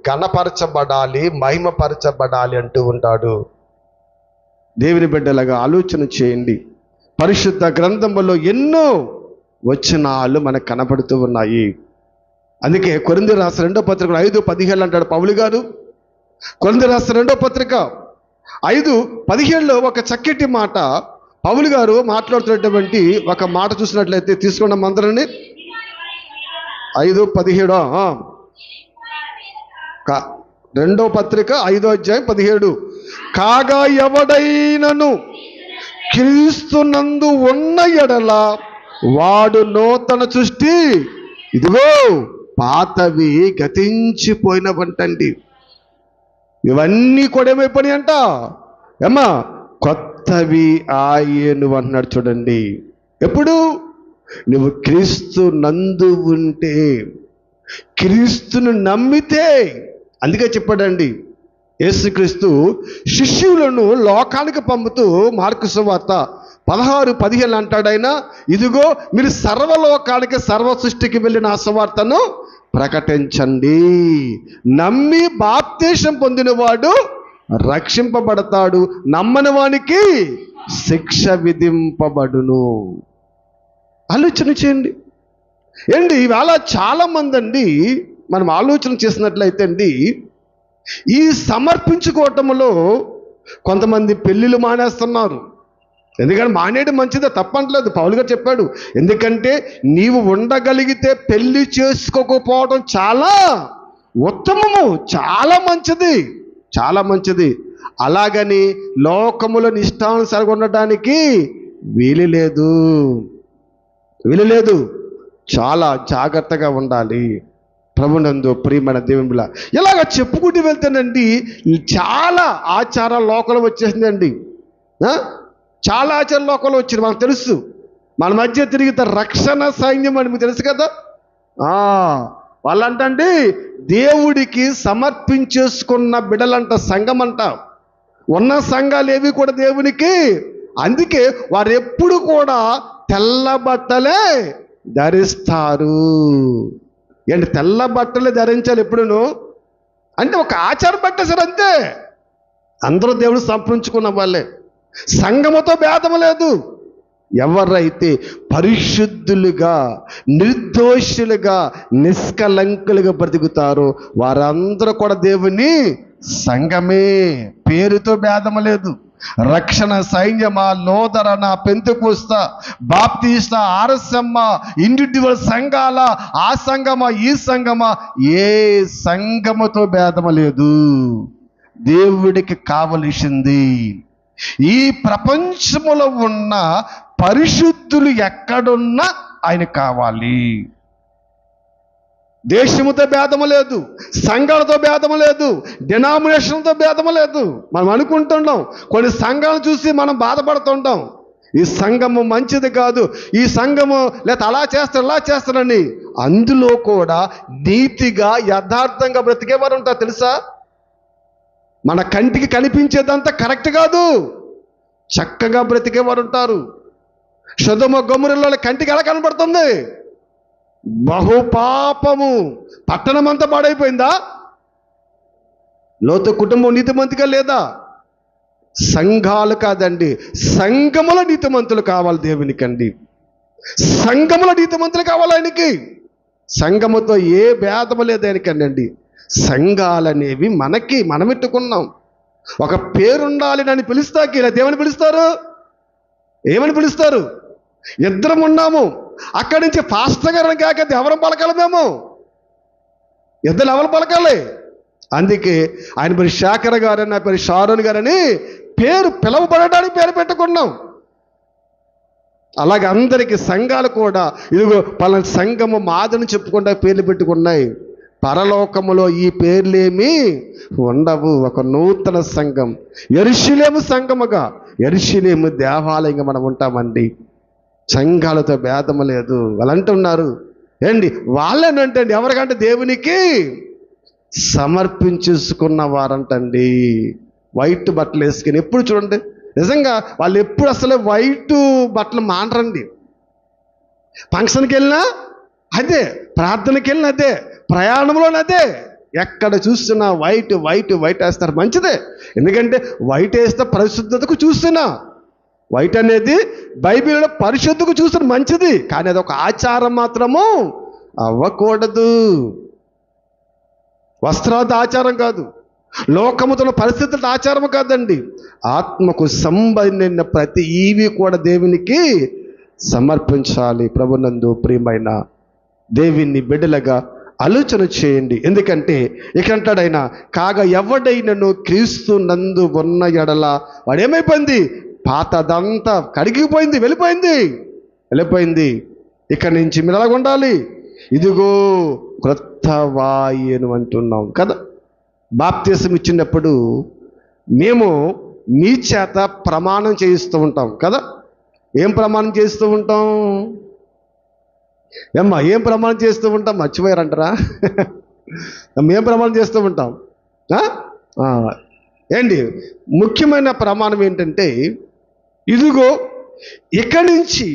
ఘనపరచబడాలి, మహిమపరచబడాలి అంటూ ఉంటాడు. దేవుని బిడ్డలుగా ఆలోచన చేయండి. పరిశుద్ధ గ్రంథములో ఎన్నో వచనాలు మనకు కనపడుతూ ఉన్నాయి. అందుకే కొరింథీ రాసిన 2వ పత్రిక 5:17 అంటాడు పౌలు గారు. కొరింథీ రాసిన 2వ పత్రిక 5:17లో ఒక చక్కటి మాట పౌలు గారు మాట్లాడుతున్నటువంటి ఒక మాట చూసినట్లయితే తీసుకున్నాం అందరిని. 5:17 2వ పత్రిక 5:17 కాగా ఎవడైనను క్రీస్తునందు ఉన్న ఎడల వాడు నూతన సృష్టి, ఇదిగో పాతవి గతించిపోయినవంటండి. ఇవన్నీ కూడా ఏమైపోయినాయి అంట ఏమ్మా, కొత్తవి ఆయను అంటున్నాడు. చూడండి, ఎప్పుడు నువ్వు క్రీస్తు నందు ఉంటే, క్రీస్తును నమ్మితే. అందుకే చెప్పాడండి యేసుక్రీస్తు శిష్యులను లోకానికి పంపుతూ మార్కు సువార్త 16:15 అంటాడు ఆయన, ఇదిగో మీరు సర్వలోకానికి, సర్వ సృష్టికి వెళ్ళిన ఆ సువార్తను ప్రకటించండి. నమ్మి బాప్తీసం పొందినవాడు రక్షింపబడతాడు, నమ్మని వానికి శిక్ష విధింపబడును. ఆలోచన చేయండి ఏంటి. ఈవేళ చాలామంది అండి మనం ఆలోచన చేసినట్లయితే అండి, ఈ సమర్పించుకోవటంలో కొంతమంది పెళ్ళిళ్ళు మానేస్తున్నారు. ఎందుకంటే మానేయడం మంచిదే, తప్పట్లేదు. పౌలు గారు చెప్పాడు, ఎందుకంటే నీవు ఉండగలిగితే పెళ్లి చేసుకోకపోవడం చాలా ఉత్తమము, చాలా మంచిది, చాలా మంచిది. అలాగని లోకములో ఇష్టానుసారంగా ఉండటానికి వీలు లేదు. చాలా జాగ్రత్తగా ఉండాలి. ప్రభునందు ప్రియమైన దేవునిలా ఇలాగ చెప్పుకుంటూ వెళ్తేనండి చాలా ఆచార లోకంలో వచ్చేసిందండి. చాలా ఆచార లోకంలో వచ్చింది. మనకు తెలుసు, మన మధ్య తిరిగితే రక్షణ సైన్యం అని మీకు తెలుసు కదా. వాళ్ళంటండి దేవుడికి సమర్పించేసుకున్న బిడలంట, సంఘం అంట. ఉన్న సంఘాలు ఏవి కూడా దేవునికి. అందుకే వారు ఎప్పుడు కూడా తెల్ల బట్టలే ధరిస్తారు. ఏంటి తెల్ల బట్టలే ధరించాలి ఎప్పుడును అంటే ఒక ఆచారం పట్టేశారు అంతే. అందరూ దేవుడు సంప్రదించుకున్న వాళ్ళే, సంఘముతో భేదం లేదు. ఎవరైతే పరిశుద్ధులుగా, నిర్దోషులుగా, నిష్కలంకులుగా బ్రతుకుతారో వారందరూ కూడా దేవుని సంఘమే. పేరుతో భేదం లేదు. రక్షణ సైన్యమా, లోదరణ, పెంతెకోస్త, బాప్టిస్ట, ఆర్ఎస్ఎమ్మ, ఇండివిడ్యువల్ సంఘాల, ఆ సంఘమా ఈ సంఘమా, ఏ సంఘముతో భేదం లేదు. దేవుడికి కావలసింది ఈ ప్రపంచములో ఉన్న పరిశుద్ధులు ఎక్కడున్నా ఆయన కావాలి. దేశముతో భేదము లేదు, సంఘాలతో భేదము లేదు, డినామినేషన్తో భేదము లేదు. మనం అనుకుంటున్నాం, కొన్ని సంఘాలను చూసి మనం బాధపడుతుంటాం, ఈ సంఘము మంచిది కాదు, ఈ సంఘము లేదా అలా చేస్తారు ఇలా చేస్తారని. అందులో కూడా నీతిగా యథార్థంగా బ్రతికేవారు ఉంటారు తెలుసా. మన కంటికి కనిపించేదంతా కరెక్ట్ కాదు, చక్కగా బ్రతికేవారు ఉంటారు. సొదొమ గొమొర్రాల కంటికి ఎలా కనబడుతుంది? బహుపాపము, పట్టణం అంతా పాడైపోయిందా? లోతు కుటుంబం నీతిమంతుగా లేదా? సంఘాలు కాదండి, సంఘముల నీతిమంతులు కావాలి దేవునికండి. సంఘముల నీతిమంతులు కావాలి ఆయనకి. సంఘముతో ఏ భేదము లేదు ఆయనకండి. సంఘాలనేవి మనం పెట్టుకున్నాం. ఒక పేరుండాలి నన్ను పిలుస్తాకి, ఇలా ఏమని పిలుస్తారు? ఏమని పిలుస్తారు? ఇద్దరం ఉన్నాము, అక్కడి నుంచి పాస్టర్ గారు కాక ఎవరం పలకాలి? మేము ఇద్దరు ఎవరు పలకాలి? అందుకే ఆయన పేరు శేఖర్ గారు, నా పేరు షారోన్ గారని పేరు పిలవబడడానికి పేరు పెట్టుకున్నాం. అలాగే అందరికీ సంఘాలు కూడా ఇదిగో పలానా సంఘము మాదని చెప్పుకుంటా పేర్లు పెట్టుకున్నాయి. పరలోకములో ఈ పేర్లేమీ ఉండవు. ఒక నూతన సంఘం, యెరూషలేము సంఘముగా, యెరూషలేము దేవాలయంగా మనం ఉంటామండి. సంఘాలతో భేదము లేదు. వాళ్ళు అంటున్నారు ఏంటి, వాళ్ళేనంటండి ఎవరికంటే దేవునికి సమర్పించుకున్న వారంటండి. వైట్ బట్టలు వేసుకుని ఎప్పుడు చూడండి, నిజంగా వాళ్ళు ఎప్పుడు అసలు వైట్ బట్టలు మానరండి. ఫంక్షన్కి వెళ్ళినా అదే, ప్రార్థనకి వెళ్ళినా అదే, ప్రయాణంలోనదే, ఎక్కడ చూస్తున్నా వైట్ వైట్ వైట్ వేస్తారు. మంచిదే, ఎందుకంటే వైట్ వేస్తే పరిశుద్ధతకు చూస్తున్నా. వైట్ అనేది బైబిల్లో పరిశుద్ధకు చూస్తున్న మంచిది, కానీ అది ఒక ఆచారం మాత్రము అవ్వకూడదు. వస్త్రాది ఆచారం కాదు, లోకముతో పరిస్థితుల ఆచారం కాదండి. ఆత్మకు సంబంధించిన ప్రతి ఈవి కూడా దేవునికి సమర్పించాలి. ప్రభునందు ప్రియమైన దేవుని బిడ్డలుగా ఆలోచన చేయండి. ఎందుకంటే ఇకంటాడు కాగా ఎవడైనను క్రీస్తు నందు ఉన్న ఎడల వాడేమైపోయింది, పాతదంతా కడిగిపోయింది, వెళ్ళిపోయింది. ఇక్కడి నుంచి మీరు ఎలాగ ఉండాలి, ఇదిగో క్రొత్త వాయును అంటున్నాం కదా. బాప్తిసం ఇచ్చినప్పుడు మేము మీ చేత ప్రమాణం చేయిస్తూ ఉంటాం కదా. ఏం ప్రమాణం చేస్తూ ఉంటాం ఏం ప్రమాణం చేస్తూ ఉంటాం, మర్చిపోయారంటారా? ఏం ప్రమాణం చేస్తూ ఉంటాం ఏంటి? ముఖ్యమైన ప్రమాణం ఏంటంటే, ఇదిగో ఇక నుంచి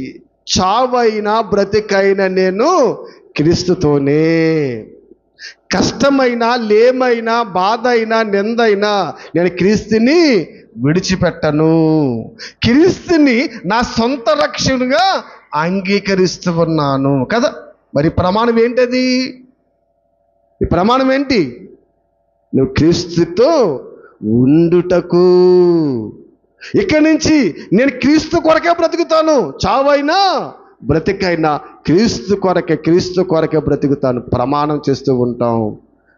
చావైనా బ్రతికైనా నేను క్రీస్తుతోనే, కష్టమైనా లేమైనా బాధ అయినా నిందైనా నేను క్రీస్తుని విడిచిపెట్టను, క్రీస్తుని నా సొంత రక్షణగా అంగీకరిస్తూ ఉన్నాను కదా. మరి ప్రమాణం ఏంటది? ఈ ప్రమాణం ఏంటి? నువ్వు క్రీస్తుతో ఉండుటకు. ఇక్కడి నుంచి నేను క్రీస్తు కొరకే బ్రతుకుతాను, చావైనా బ్రతికైనా క్రీస్తు కొరకే బ్రతుకుతాను ప్రమాణం చేస్తూ ఉంటాం.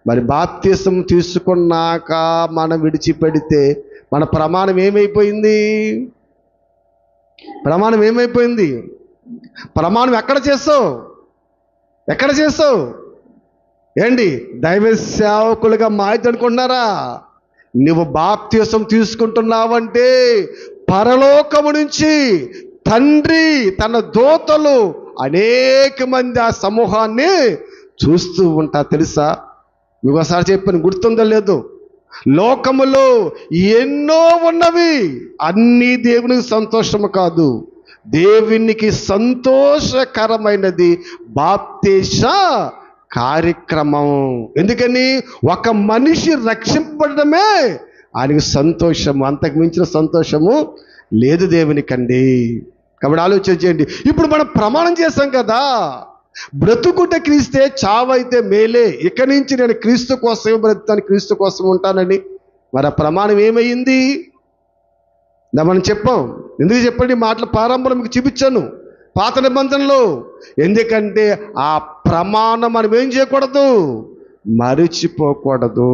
మరి బాప్తిసం తీసుకున్నాక మనం విడిచిపెడితే మన ప్రమాణం ఏమైపోయింది? ప్రమాణం ఎక్కడ చేస్తావు ఏంటి? దైవ సేవకులుగా మాయత అనుకుంటున్నారా? నువ్వు బాప్తిసం తీసుకుంటున్నావంటే పరలోకము నుంచి తండ్రి తన దూతలు అనేక మంది ఆ సమూహాన్ని చూస్తూ ఉంటా తెలుసా? మీకు ఒకసారి చెప్పాను, గుర్తుందో లేదు? లోకములో ఎన్నో ఉన్నవి, అన్నీ దేవునికి సంతోషము కాదు. దేవునికి సంతోషకరమైనది బాప్తిస కార్యక్రమం. ఎందుకని? ఒక మనిషి రక్షింపడమే ఆయనకి సంతోషము, అంతకు మించిన సంతోషము లేదు దేవునికండి. కాబట్టి ఆలోచన చేయండి. ఇప్పుడు మనం ప్రమాణం చేశాం కదా, బ్రతుకుట క్రీస్తే చావైతే మేలే, ఇక నుంచి నేను క్రీస్తు కోసమే బ్రతుకుతాను, క్రీస్తు కోసం ఉంటానని. మరి ఆ ప్రమాణం ఏమైంది? మనం చెప్పాం. ఎందుకు చెప్పండి మాటల ప్రారంభంలో మీకు చూపించాను పాత నిబంధనలో. ఎందుకంటే ఆ ప్రమాణం మనం ఏం చేయకూడదు, మరిచిపోకూడదు.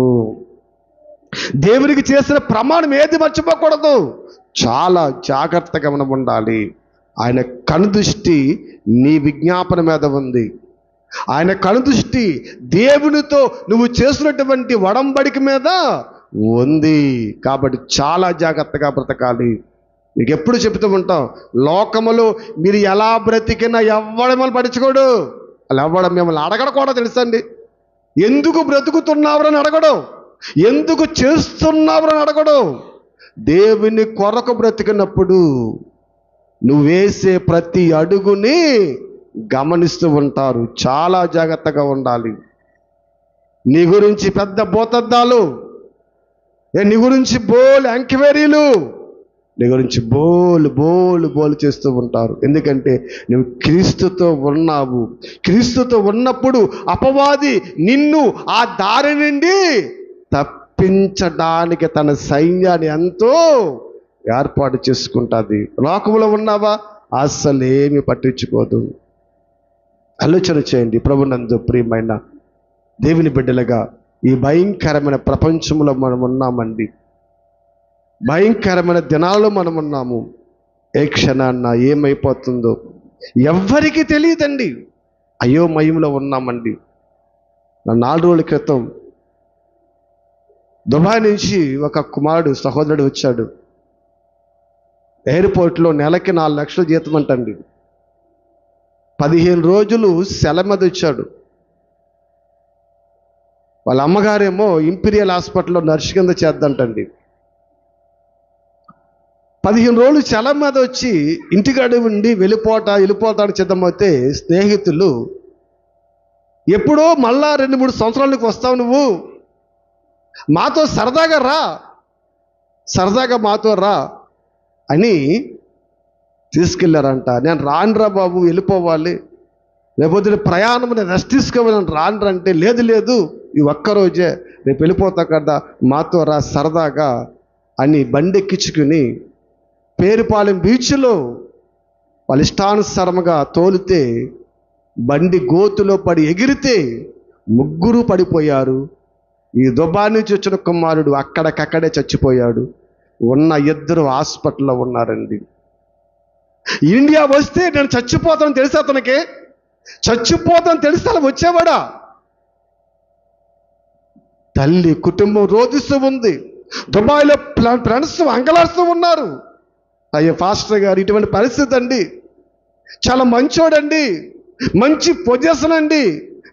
దేవునికి చేసిన ప్రమాణం ఏది మర్చిపోకూడదు, చాలా జాగ్రత్తగా మనం ఉండాలి. ఆయన కనుదృష్టి నీ విజ్ఞాపన మీద ఉంది. ఆయన కనుదృష్టి దేవునితో నువ్వు చేసినటువంటి ఒడంబడిక మీద ఉంది. కాబట్టి చాలా జాగ్రత్తగా బ్రతకాలి. మీకు ఎప్పుడు చెప్తూ ఉంటాం, లోకములో మీరు ఎలా బ్రతికినా ఎవ్వడం మిమ్మల్ని పట్టించుకోడు. అలా ఎవ్వడం మిమ్మల్ని అడగడం కూడా తెలుసండి. ఎందుకు బ్రతుకుతున్నావురని అడగడం, ఎందుకు చేస్తున్నావురని అడగడం. దేవుని కొరకు బ్రతికినప్పుడు నువ్వు వేసే ప్రతి అడుగుని గమనిస్తూ ఉంటారు. చాలా జాగ్రత్తగా ఉండాలి. నీ గురించి పెద్ద బోతద్దాలు, నీ గురించి ఎంక్వైరీలు, నీ గురించి బోలు చేస్తూ ఉంటారు. ఎందుకంటే నువ్వు క్రీస్తుతో ఉన్నావు. క్రీస్తుతో ఉన్నప్పుడు అపవాది నిన్ను ఆ దారి నుండి తప్పించడానికి తన సైన్యాన్ని ఎంతో ఏర్పాటు చేసుకుంటుంది. లోకంలో ఉన్నావా, అస్సలేమి పట్టించుకోదు. ఆలోచన చేయండి. ప్రభునందు ప్రియమైన దేవుని బిడ్డలుగా ఈ భయంకరమైన ప్రపంచంలో మనం ఉన్నామండి. భయంకరమైన దినాల్లో మనం ఉన్నాము. ఏ క్షణాన్న ఏమైపోతుందో ఎవ్వరికీ తెలియదండి. అయోమయంలో ఉన్నామండి. 4 రోజుల క్రితం దుబాయ్ నుంచి ఒక సహోదరుడు వచ్చాడు. ఎయిర్పోర్ట్లో నెలకి 4 లక్షలు జీతం అంటండి. 15 రోజులు సెల మీద వచ్చాడు. వాళ్ళ అమ్మగారేమో ఇంపీరియల్ హాస్పిటల్లో నర్సు కింద చేద్దంటండి. 15 రోజులు సెల మీద వచ్చి ఇంటికాడ ఉండి వెళ్ళిపోతాడు సిద్ధమైతే స్నేహితులు, ఎప్పుడో మళ్ళా 2-3 సంవత్సరాలకు వస్తావు నువ్వు, మాతో సరదాగా మాతో రా అని తీసుకెళ్ళారంట. నేను రానురా బాబు, వెళ్ళిపోవాలి, లేకపోతే ప్రయాణం నేను రెస్ట్ తీసుకోవాలి, రానురా అంటే లేదు ఈ ఒక్కరోజే, రేపు వెళ్ళిపోతా కదా, మాతో రా సరదాగా అని బండి ఎక్కించుకుని పేరుపాలెం బీచ్లో వాళ్ళ ఇష్టానుసారముగా తోలితే బండి గోతులో పడి ఎగిరితే 3 పడిపోయారు. ఈ దుబాయ్ నుంచి వచ్చిన కుమారుడు అక్కడికక్కడే చచ్చిపోయాడు. ఉన్న 2 హాస్పిటల్లో ఉన్నారండి. ఇండియా వస్తే నేను చచ్చిపోతాను తెలిసి అతనికి, అలా వచ్చేవాడా? తల్లి కుటుంబం రోధిస్తూ ఉంది. దుబాయ్లో ఫ్రెండ్స్ అంగలాడుతూ ఉన్నారు. అయ్యో పాస్టర్ గారు, ఇటువంటి పరిస్థితి అండి, చాలా మంచోడండి, మంచి పొజిషన్ అండి,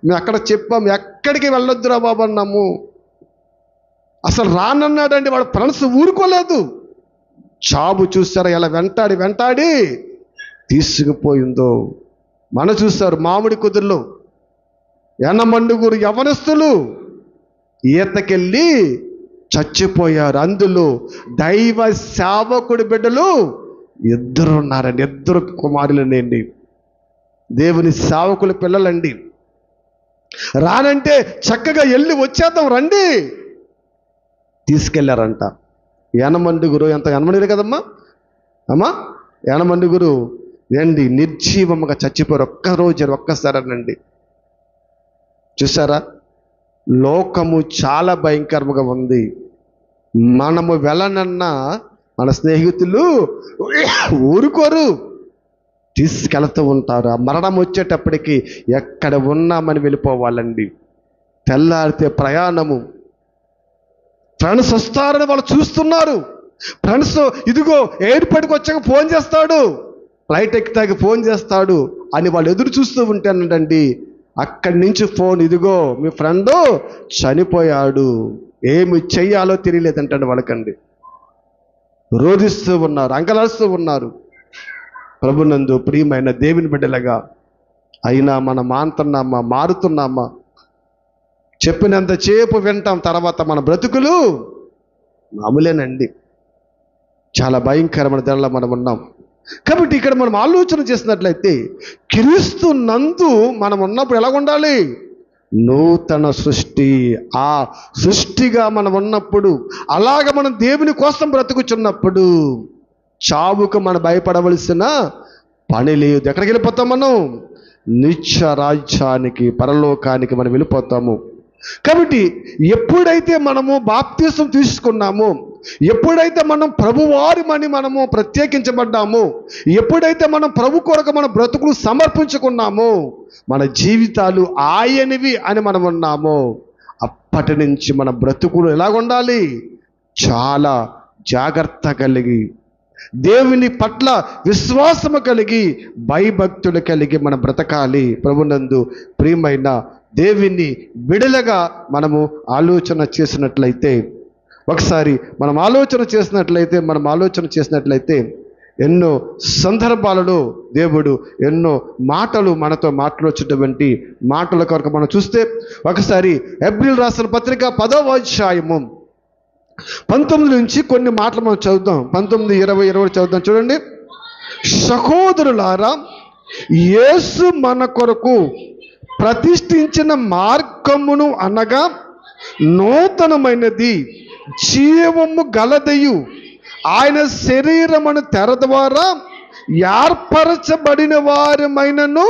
మేము అక్కడ చెప్పాము ఎక్కడికి వెళ్ళొద్దురా బాబు అన్నాము, అసలు రానన్నాడండి. వాడు ఫ్రెండ్స్ ఊరుకోలేదు. జాబు చూసారా ఎలా వెంటాడి తీసుకుపోయిందో. మన చూస్తారు మామిడి కుదురులో ఎనమండుగురు యవనస్తులు ఈతకెళ్ళి చచ్చిపోయారు. అందులో దైవ సేవకుడి బిడ్డలు 2 ఉన్నారండి. 2 కుమారులనండి, దేవుని సేవకుల పిల్లలండి. రానంటే చక్కగా వెళ్ళి వచ్చేద్దాం రండి, తీసుకెళ్లారంట. ఎనమండుగురు, ఎంత ఎనమండుగురు కదమ్మా ఎనమండుగురు ఏండి నిర్జీవముగా చచ్చిపోయారు. ఒక్కసారనండి. చూసారా, లోకము చాలా భయంకరంగా ఉంది. మనము వెళ్ళనన్నా మన స్నేహితులు ఊరుకోరు, తీసుకెళ్తూ ఉంటారు. ఆ మరణం వచ్చేటప్పటికి ఎక్కడ ఉన్నామని వెళ్ళిపోవాలండి. తెల్లారితే ప్రయాణము. ఫ్రెండ్స్ వస్తారని వాళ్ళు చూస్తున్నారు. ఫ్రెండ్స్ ఇదిగో ఎయిర్పోర్ట్కి వచ్చాక ఫోన్ చేస్తాడు, ఫ్లైట్ ఎక్కితాకి ఫోన్ చేస్తాడు అని వాళ్ళు ఎదురు చూస్తూ ఉంటానండి. అక్కడి నుంచి ఫోన్, ఇదిగో మీ ఫ్రెండు చనిపోయాడు, ఏమి చెయ్యాలో తెలియలేదంటండి వాళ్ళకండి. రోధిస్తూ ఉన్నారు, అంగలాడుస్తూ ఉన్నారు. ప్రభునందు ప్రియమైన దేవుని బిడ్డలుగా అయినా మనం మారుతున్నామా? చెప్పినంత చేపు వింటాం, తర్వాత మన బ్రతుకులు మామూలేనండి. చాలా భయంకరమైన ధరలో మనం ఉన్నాం. కాబట్టి ఇక్కడ మనం ఆలోచన చేసినట్లయితే క్రీస్తు నందు మనం ఉన్నప్పుడు ఎలా ఉండాలి? నూతన సృష్టి. ఆ సృష్టిగా మనం ఉన్నప్పుడు, అలాగ మనం దేవుని కోసం బ్రతుకుచున్నప్పుడు చావుకు మనం భయపడవలసిన పని లేదు. ఎక్కడికి వెళ్ళిపోతాం? మనం నిత్య రాజ్యానికి, పరలోకానికి మనం వెళ్ళిపోతాము. కాబట్టి ఎప్పుడైతే మనము బాప్తిసం తీసుకున్నామో, ఎప్పుడైతే మనం ప్రభువారిమని మనము ప్రత్యేకించబడ్డామో, ఎప్పుడైతే మనం ప్రభు కొరకు మన బ్రతుకులు సమర్పించుకున్నామో, మన జీవితాలు ఆయనవి అని మనం ఉన్నామో, అప్పటి నుంచి మన బ్రతుకులు ఎలాగుండాలి? చాలా జాగ్రత్త కలిగి, దేవుని పట్ల విశ్వాసము కలిగి, భయభక్తులు కలిగి మనం బ్రతకాలి. ప్రభునందు ప్రియమైన దేవుని బిడలగా మనము ఆలోచన చేసినట్లయితే, ఒకసారి మనం ఆలోచన చేసినట్లయితే ఎన్నో సందర్భాలలో దేవుడు ఎన్నో మాటలు మనతో మాట్లాడొచ్చినటువంటి మాటల కొరకు మనం చూస్తే, ఒకసారి హెబ్రీయులకు రాసిన పత్రిక 10వ అధ్యాయము 19 నుంచి కొన్ని మాటలు మనం చదువుదాం. 19, 20, 21 చదువుదాం. చూడండి. సహోదరులారా, యేసు మన కొరకు ప్రతిష్ఠించిన మార్గమును అనగా నూతనమైనది, జీవము గలదయు ఆయన శరీరమును తెర ద్వారా ఏర్పరచబడిన వారమైనను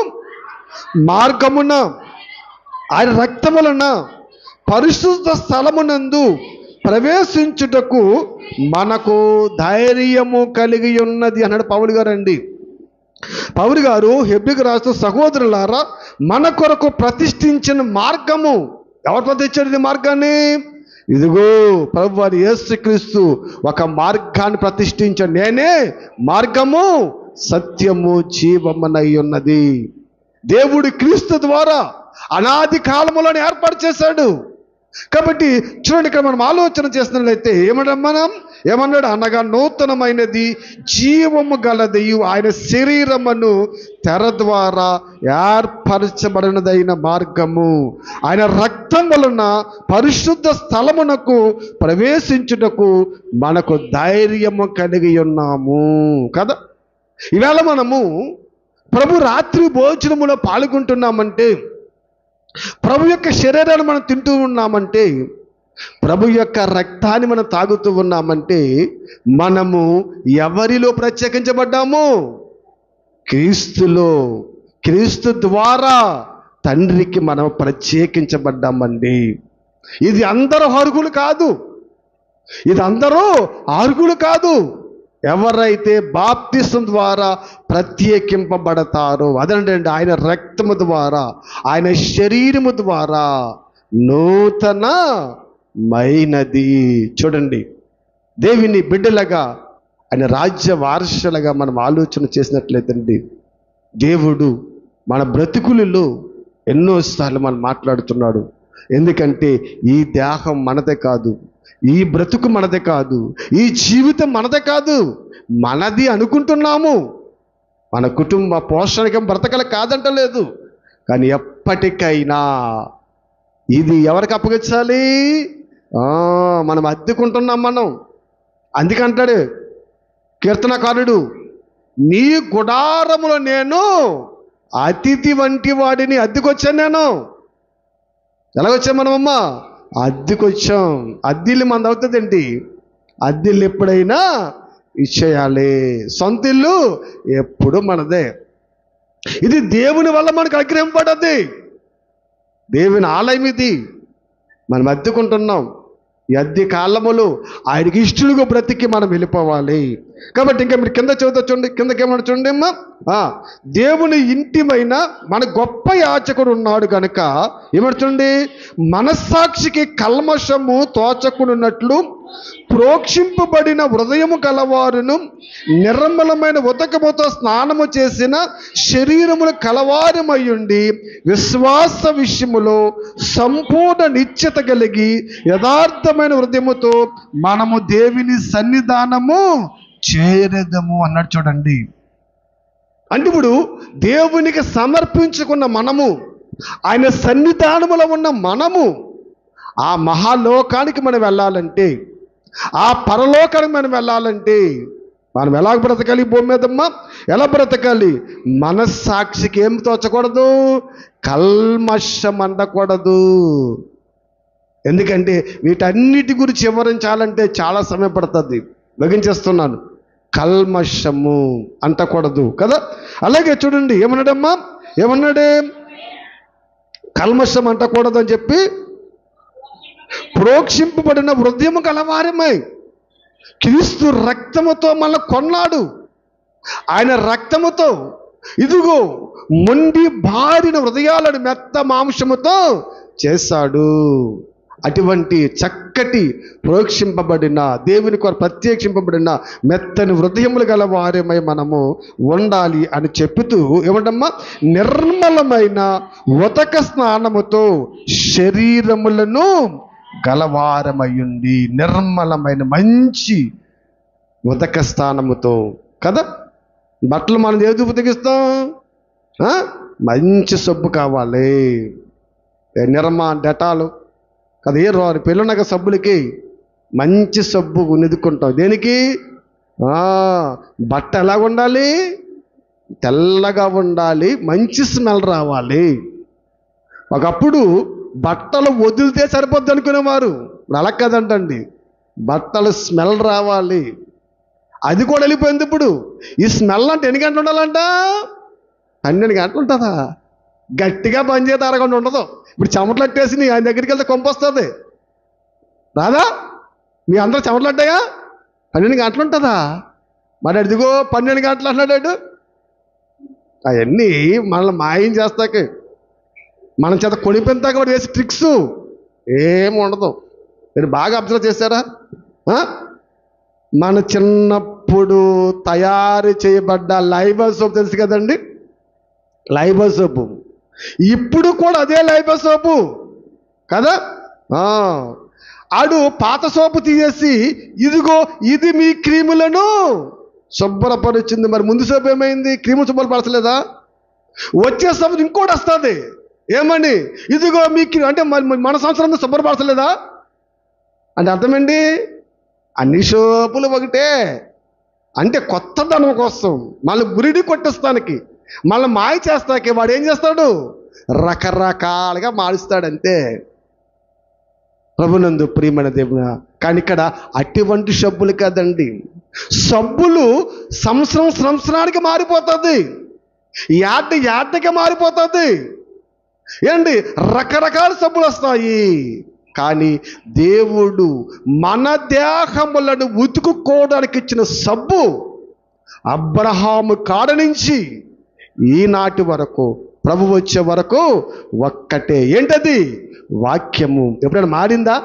మార్గమున ఆయన రక్తములన పరిశుద్ధ స్థలమునందు ప్రవేశించుటకు మనకు ధైర్యము కలిగి ఉన్నది అన్నాడు పౌలు గారు అండి. పౌలు గారు హెబ్రీయులకు రాస్తూ, సహోదరులారా, మన కొరకు ప్రతిష్ఠించిన మార్గము. ఎవరు ప్రతిష్ఠించారు ఈ మార్గాన్ని? ఇదిగో ప్రభువారు యేసుక్రీస్తు ఒక మార్గాన్ని ప్రతిష్ఠించాడు. నేనే మార్గము, సత్యము, జీవమునై ఉన్నది. దేవుడు క్రీస్తు ద్వారా అనాది కాలములను ఏర్పాటు చేశాడు. కాబట్టి చూడండి, ఇక్కడ మనం ఆలోచన చేసినట్లయితే ఏమన్నాడు అనగా నూతనమైనది జీవము గలది ఆయన శరీరమును తెర ద్వారా ఏర్పరచబడినదైన మార్గము, ఆయన రక్తం వలన పరిశుద్ధ స్థలమునకు ప్రవేశించుటకు మనకు ధైర్యము కలిగి ఉన్నాము కదా. ఈవేళ మనము ప్రభు రాత్రి భోజనములో పాల్గొంటున్నామంటే, ప్రభు యొక్క శరీరాన్ని మనం తింటూ ఉన్నామంటే, ప్రభు యొక్క రక్తాన్ని మనం తాగుతూ ఉన్నామంటే, మనము ఎవరిలో ప్రత్యేకించబడ్డాము? క్రీస్తులో. క్రీస్తు ద్వారా తండ్రికి మనం ప్రత్యేకించబడ్డామండి. ఇది అందరూ అర్హులు కాదు, ఇది అందరూ అర్హులు కాదు. ఎవరైతే బాప్తిసం ద్వారా ప్రత్యేకింపబడతారో, అదండి ఆయన రక్తము ద్వారా, ఆయన శరీరము ద్వారా నూతనమైనది. చూడండి, దేవుని బిడ్డలుగా ఆయన రాజ్య వారసులుగా మనం ఆలోచన చేసినట్లయితే, దేవుడు మన బ్రతుకులలో ఎన్నోసార్లు మనం మాట్లాడుతున్నాడు. ఎందుకంటే ఈ దేహం మనదే కాదు, ఈ బ్రతుకు మనదే కాదు, ఈ జీవితం మనదే కాదు. మనది అనుకుంటున్నాము, మన కుటుంబ పోషణకి బ్రతకల కాదంటలేదు. కానీ ఎప్పటికైనా ఇది ఎవరికి అప్పగించాలి? మనం అద్దెకుంటున్నాం మనం. అందుకంటాడు కీర్తనకారుడు, నీ గుడారములో నేను అతిథి వంటి వాడిని. అద్దెకొచ్చాను నేను. ఎలాగొచ్చాం మనమమ్మా? అద్దెకొచ్చాం. అద్దెల్లు మనది అవుతుందండి. అద్దెల్లు ఎప్పుడైనా ఇచ్చేయాలి. సొంత ఇల్లు ఎప్పుడు మనదే. ఇది దేవుని వల్ల మనకు అనుగ్రహింపబడ్డది. దేవుని ఆలయం ఇది. మనం అద్దెకుంటున్నాం. ఈ అద్దె కాలములు ఆయనకి ఇష్టలుగా బ్రతికి మనం వెళ్ళిపోవాలి. కాబట్టి ఇంకా మీరు కింద చదువుతా చూడండి, కిందకేమన్నా చూడండి అమ్మా. దేవుని ఇంటిమైన మన గొప్ప యాజకుడు ఉన్నాడు కనుక ఏమన్నా చూడండి, మనస్సాక్షికి కల్మషము తోచకున్నట్లు ప్రోక్షింపబడిన హృదయము కలవారును నిర్మలమైన ఉదకముతో స్నానము చేసిన శరీరములు కలవారమయ్యుండి విశ్వాస విషయములో సంపూర్ణ నిశ్చత కలిగి యథార్థమైన హృదయముతో మనము దేవుని సన్నిధానము చేరదము అన్నాడు. చూడండి, అంటే ఇప్పుడు దేవునికి సమర్పించుకున్న మనము, ఆయన సన్నిధానములో ఉన్న మనము ఆ మహాలోకానికి మనం వెళ్ళాలంటే, ఆ పరలోకానికి మనం వెళ్ళాలంటే మనం ఎలా బ్రతకాలి? భూమి మీదమ్మా ఎలా బ్రతకాలి? మనస్సాక్షికి ఏం తోచకూడదు? కల్మషం అందకూడదు. ఎందుకంటే వీటన్నిటి గురించి వివరించాలంటే చాలా సమయం పడుతుంది. ముగించేస్తున్నాను. కల్మషము అంటకూడదు కదా. అలాగే చూడండి, ఏమన్నాడమ్మా? ఏమన్నాడే? కల్మషం అంటకూడదు అని చెప్పి ప్రోక్షింపబడిన హృదయము కలవారమై క్రీస్తు రక్తముతో మనల్ని కొన్నాడు. ఆయన రక్తముతో ఇదిగో మొండి బారిన హృదయాలను మెత్త మాంసముతో చేశాడు. అటువంటి చక్కటి ప్రోక్షింపబడిన దేవుని కొరకు ప్రత్యేకింపబడిన మెత్తని హృదయములు గల వారమై మనము ఉండాలి అని చెప్పుతూ ఏమంటమ్మా, నిర్మలమైన ఉదక స్నానముతో శరీరములను గలవారమయ్యుండి, నిర్మలమైన మంచి ఉదక స్నానముతో కదా. బట్టలు మనం ఏది ఉతికిస్తాం? మంచి సబ్బు కావాలి, నిర్మా డెటాలు కదా. ఏ పెళ్ళున్నాక సబ్బులకి మంచి సబ్బు నిదుకుంటాం. దేనికి? బట్ట ఎలాగ ఉండాలి? తెల్లగా ఉండాలి, మంచి స్మెల్ రావాలి. ఒకప్పుడు బట్టలు వదిలితే సరిపోద్ది అనుకునేవారు. అలా కదంటండి, బట్టలు స్మెల్ రావాలి. అది కూడా వెళ్ళిపోయింది ఇప్పుడు. ఈ స్మెల్ అంటే ఎన్ని గంటలు ఉండాలంట? 12 గంటలు ఉంటుందా? గట్టిగా పని చేస్తే అరగంట ఉండదు. ఇప్పుడు చెమటలట్టేసి ఆయన దగ్గరికి వెళ్తే కొంపొస్తుంది రాదా? మీ అందరూ చెమటలట్టాయా? 12 గంటలు ఉంటుందా? మరి అదిగో 12 గంటలు అన్నాడు. అవన్నీ మనల్ని మాయం చేస్తాకే, మనం చేత కొనిపెంతాక వాడు వేసే ట్రిక్స్ ఏమి ఉండదు. మీరు బాగా అబ్జర్వ్ చేశారా? మన చిన్నప్పుడు తయారు చేయబడ్డ లైవ్ సోప్ తెలుసు కదండి. లైబా సోపు. ఇప్పుడు కూడా అదే లైబా సోపు కదా. ఆడు పాత సోపు తీసేసి ఇదిగో ఇది మీ క్రీములను శుభ్రపరిచింది. మరి ముందు సోపు ఏమైంది? క్రీము శుభ్రపరచలేదా? వచ్చే సోపు ఇంకోటి వస్తుంది, ఏమని? ఇదిగో మీ అంటే మన సంవత్సరం శుభ్రపరచలేదా అంటే అర్థమండి. అన్ని సోపులు ఒకటే, అంటే కొత్తదనం కోసం, మళ్ళీ గురిడి కొట్టేస్తానికి, మళ్ళీ మాయ చేస్తాకి వాడు ఏం చేస్తాడు? రకరకాలుగా మారుస్తాడంతే. ప్రభునందు ప్రియమైన దేవుడా, కానీ ఇక్కడ అటువంటి సబ్బులు కాదండి. సబ్బులు సంవత్సరానికి మారిపోతుంది, యాడ్కి మారిపోతుంది. ఏంటి? రకరకాల సబ్బులు వస్తాయి. కానీ దేవుడు మన దేహములను ఉతుకుకోవడానికి ఇచ్చిన సబ్బు అబ్రహాము కాడ నుంచి ఈనాటి వరకు, ప్రభు వచ్చే వరకు ఒక్కటే. ఏంటది? వాక్యము. ఎప్పుడైనా మారిందా?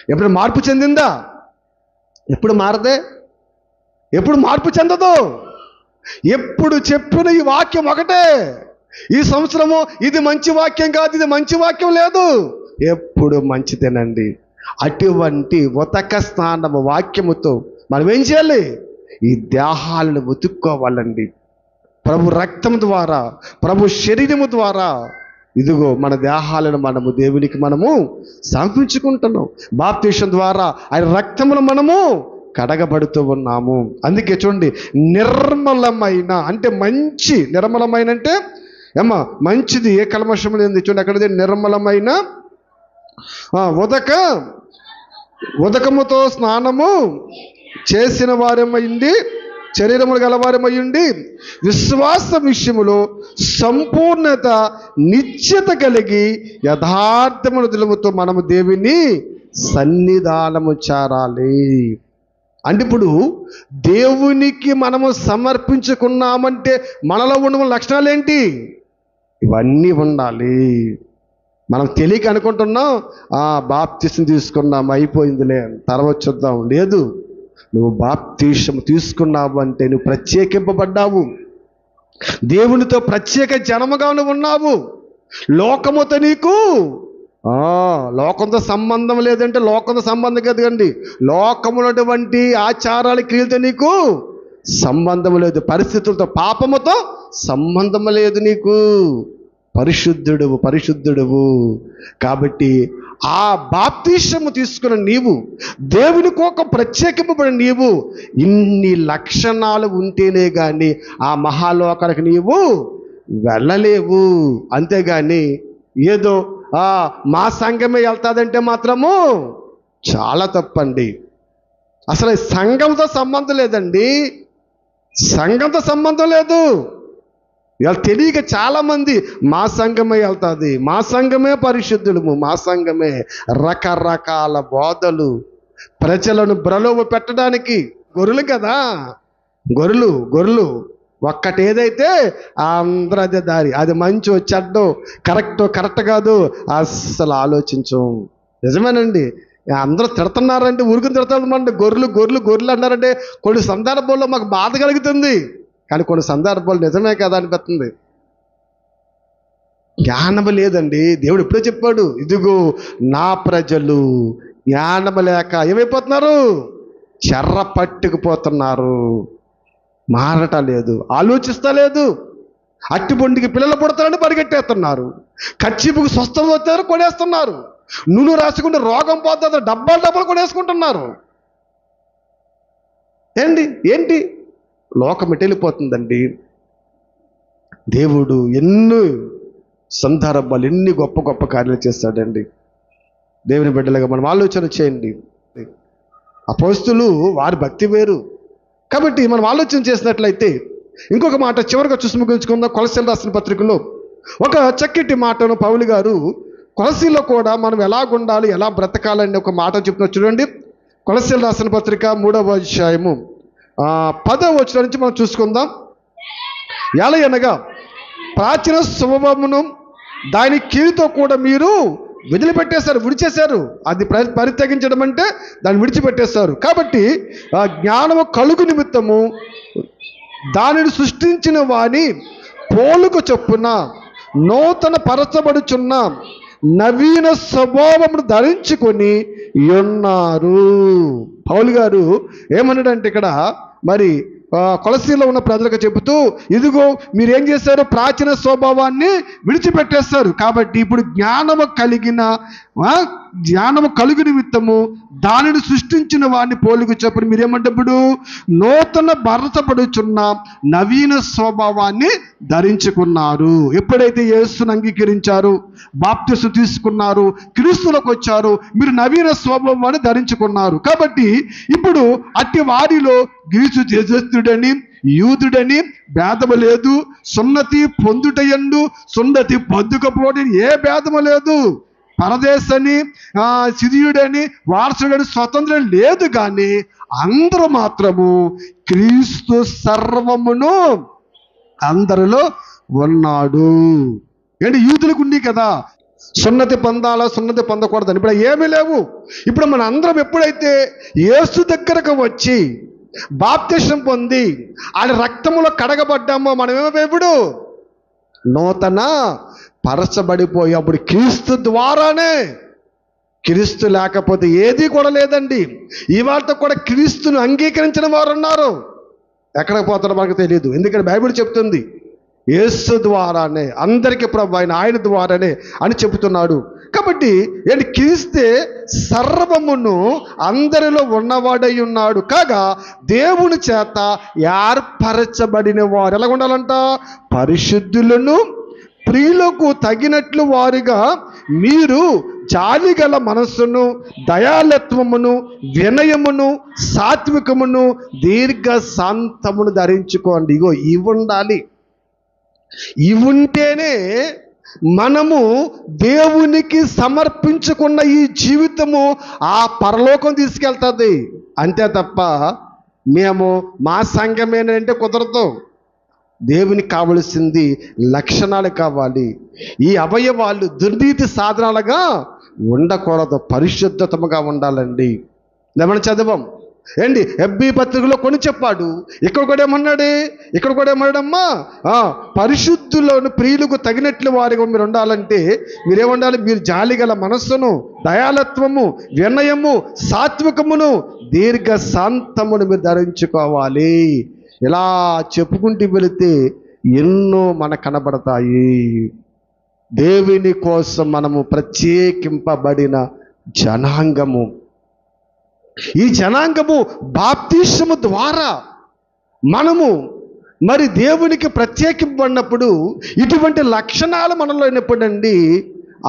ఎప్పుడైనా మార్పు చెందిందా? ఎప్పుడు మారదే, ఎప్పుడు మార్పు చెందదు. ఎప్పుడు చెప్పిన ఈ వాక్యం ఒకటే. ఈ సంవత్సరము ఇది మంచి వాక్యం కాదు, ఇది మంచి వాక్యం లేదు, ఎప్పుడు మంచిదేనండి. అటువంటి ఉతక స్నానము వాక్యముతో మనం ఏం చేయాలి? ఈ దేహాలను ఉతుక్కోవాలండి. ప్రభు రక్తం ద్వారా, ప్రభు శరీరము ద్వారా ఇదిగో మన దేహాలను మనము దేవునికి మనము సమర్పించుకుంటున్నాం. బాప్తిసం ద్వారా ఆయన రక్తమును మనము కడగబడుతూ ఉన్నాము. అందుకే చూడండి, నిర్మలమైన అంటే మంచి, నిర్మలమైన అంటే ఏమ్మా మంచిది, ఏ కల్మషం లేనిది. చూడండి అక్కడది నిర్మలమైన ఉదకముతో స్నానము చేసిన వారమైంది, శరీరములు గలవారమయ్యుండి విశ్వాస విషయములో సంపూర్ణత నిశ్చయత కలిగి యథార్థముల దిలముతో మనము దేవుని సన్నిధానము చేరాలి. అంటే ఇప్పుడు దేవునికి మనము సమర్పించుకున్నామంటే మనలో ఉన్న లక్షణాలు ఏంటి? ఇవన్నీ ఉండాలి. మనం తెలియక అనుకుంటున్నాం, బాప్తిసం తీసుకున్నాం అయిపోయిందిలే తర్వాత చూద్దాం. లేదు, నువ్వు బాప్తిసం తీసుకున్నావు అంటే నువ్వు ప్రత్యేకింపబడ్డావు, దేవునితో ప్రత్యేక జనముగా నువ్వు ఉన్నావు. లోకముతో నీకు లోకంతో సంబంధం లేదంటే లోకంతో సంబంధం కదండి. లోకములటువంటి ఆచారాల క్రియలతో నీకు సంబంధం లేదు, పరిస్థితులతో పాపముతో సంబంధం లేదు నీకు. పరిశుద్ధుడువు. కాబట్టి ఆ బాప్తిసము తీసుకున్న నీవు, దేవునికి ఒక ప్రత్యేకింపబడిన నీవు, ఇన్ని లక్షణాలు ఉంటేనే కానీ ఆ మహాలోకానికి నీవు వెళ్ళలేవు. అంతేగాని ఏదో మా సంఘమే వెళ్తాదంటే మాత్రము చాలా తప్పండి. అసలు సంఘంతో సంబంధం లేదండి, సంఘంతో సంబంధం లేదు. ఇలా తెలియక చాలామంది మా సంఘమే వెళ్తుంది, మా సంఘమే పరిశుద్ధులము, మా సంఘమే రకరకాల బోధలు ప్రజలను ప్రలోభ పెట్టడానికి. గొర్రెలు కదా, గొర్రెలు ఒక్కటేదైతే అందరూ అదే దారి, అది మంచి చెడ్డో కరెక్ట్ కాదు అస్సలు ఆలోచించం. నిజమేనండి, అందరూ తిడుతున్నారంటే ఊరికి తిడతామండి. గొర్రెలు అన్నారంటే కొన్ని సందర్భాల్లో మాకు బాధ కలుగుతుంది, కానీ కొన్ని సందర్భాలు నిజమే కదా అనిపిస్తుంది. జ్ఞానము లేదండి. దేవుడు ఎప్పుడో చెప్పాడు, ఇదిగో నా ప్రజలు జ్ఞానము లేక ఏమైపోతున్నారు? చెర్ర పట్టుకుపోతున్నారు. మారట లేదు, ఆలోచిస్తలేదు. అట్టిబొండికి పిల్లలు పుడతారని పరిగెట్టేస్తున్నారు, కచ్చిపుకు స్వస్థత వచ్చారు కొనేస్తున్నారు, నూనె రాసుకుంటే రోగం పోతుంది డబ్బాలు కొనేసుకుంటున్నారు. ఏంటి లోకం ఎటెళ్ళిపోతుందండి. దేవుడు ఎన్ని సందర్భాలు, ఎన్ని గొప్ప కార్యాలు చేస్తాడండి. దేవుని బిడ్డలుగా మనం ఆలోచన చేయండి. అపోస్తులు వారి భక్తి వేరు. కాబట్టి మనం ఆలోచన చేసినట్లయితే ఇంకొక మాట చివరిగా చూసి ముగించుకుందాం. కొలసీలు రాసిన పత్రికలో ఒక చక్కటి మాటను పౌలు గారు కొలసీలో కూడా మనం ఎలాగుండాలి, ఎలా బ్రతకాలని ఒక మాట చెప్తున్నారు. చూడండి, కొలసీలు రాసిన పత్రిక 3వ అధ్యాయము 10వ వచనం నుంచి మనం చూసుకుందాం. ఎలయనగా ప్రాచీన స్వభావమును దాని కీడుతో కూడా మీరు విడిచేశారు. అది పరిత్యజించడం అంటే దాన్ని విడిచిపెట్టేశారు. కాబట్టి జ్ఞానము కలుగు నిమిత్తము దానిని సృష్టించిన వాని పోలుక చొప్పున నూతన పరచబడుచున్న నవీన స్వభావమును ధరించుకొని ఉన్నారు. పౌలు గారు ఏమన్నాడంటే ఇక్కడ మరి కొలసీలో ఉన్న ప్రజలకు చెబుతూ, ఇదిగో మీరేం చేశారు, ప్రాచీన స్వభావాన్ని విడిచిపెట్టేస్తారు. కాబట్టి ఇప్పుడు జ్ఞానము కలుగు నిమిత్తము దానిని సృష్టించిన వాడిని పోలిక చొప్పున మీరేమంటే ఇప్పుడు నూతన భరతపడుచున్న నవీన స్వభావాన్ని ధరించుకున్నారు. ఎప్పుడైతే యేసును అంగీకరించారు, బాప్తిసం తీసుకున్నారు, క్రీస్తులకు వచ్చారు, మీరు నవీన స్వభావాన్ని ధరించుకున్నారు. కాబట్టి ఇప్పుడు అట్టి వారిలో గ్రీసు దేశస్థుడని యూదుడని భేదము లేదు, సున్నతి పొందుటయండు సున్నతి పొందుకపోవడం ఏ భేదము లేదు, పరదేశని సిరియుడని వారసుడని స్వతంత్రం లేదు. కానీ అందరూ మాత్రము క్రీస్తు సర్వమును అందరిలో ఉన్నాడు. ఏంటి యూదులకు ఉంది కదా సున్నతి పొందాలా సున్నతి పొందకూడదని, ఇప్పుడు ఏమీ లేవు. ఇప్పుడు మన అందరం ఎప్పుడైతే యేసు దగ్గరకు వచ్చి బాప్తిసం పొంది ఆయన రక్తములో కడగబడ్డామో మనమేమో ఇప్పుడు నూతన పరచబడిపోయి, అప్పుడు క్రీస్తు ద్వారానే, క్రీస్తు లేకపోతే ఏది కూడా లేదండి. ఇవాళ కూడా క్రీస్తును అంగీకరించిన వారు ఉన్నారు, ఎక్కడికి పోతారో మనకు తెలియదు. ఎందుకంటే బైబిల్ చెప్తుంది యేసు ద్వారానే, అందరికీ ప్రభు ఆయన ద్వారానే అని చెబుతున్నాడు. కాబట్టి ఏంటి, క్రీస్తే సర్వమును అందరిలో ఉన్నవాడై ఉన్నాడు. కాగా దేవుని చేత ఏర్పరచబడిన వారు ఎలా ఉండాలంట, పరిశుద్ధులను ప్రియులకు తగినట్లు వారుగా మీరు జాలిగల మనస్సును దయాలత్వమును వినయమును సాత్వికమును దీర్ఘ శాంతమును ధరించుకోండి. ఇగో ఇవి ఉండాలి. ఇవి ఉంటేనే మనము దేవునికి సమర్పించుకున్న ఈ జీవితము ఆ పరలోకం తీసుకెళ్తుంది. అంతే తప్ప మేము మా సంఘమేనంటే కుదరదు. దేవునికి కావలసింది లక్షణాలు కావాలి. ఈ అవయవాలు దుర్నీతి సాధనాలుగా ఉండకూడదు, పరిశుద్ధతముగా ఉండాలండి. ఏమన్నా చదవం ఏంటి, ఎబ్బీ పత్రికలో కొని చెప్పాడు, ఇక్కడ కూడా ఏమన్నాడమ్మా, పరిశుద్ధులను ప్రియులకు తగినట్లు వారిగా మీరు ఉండాలంటే మీరేముండాలి, మీరు జాలిగల మనస్సును దయాలత్వము వినయము సాత్వికమును దీర్ఘ శాంతమును మీరు ధరించుకోవాలి. ఇలా చెప్పుకుంటూ వెళితే ఎన్నో మనకు కనబడతాయి. దేవుని కోసం మనము ప్రత్యేకింపబడిన జనాంగము. ఈ జనాంగము బాప్తిసము ద్వారా మనము మరి దేవునికి ప్రత్యేకింపబడినప్పుడు ఇటువంటి లక్షణాలు మనలో అయినప్పుడండి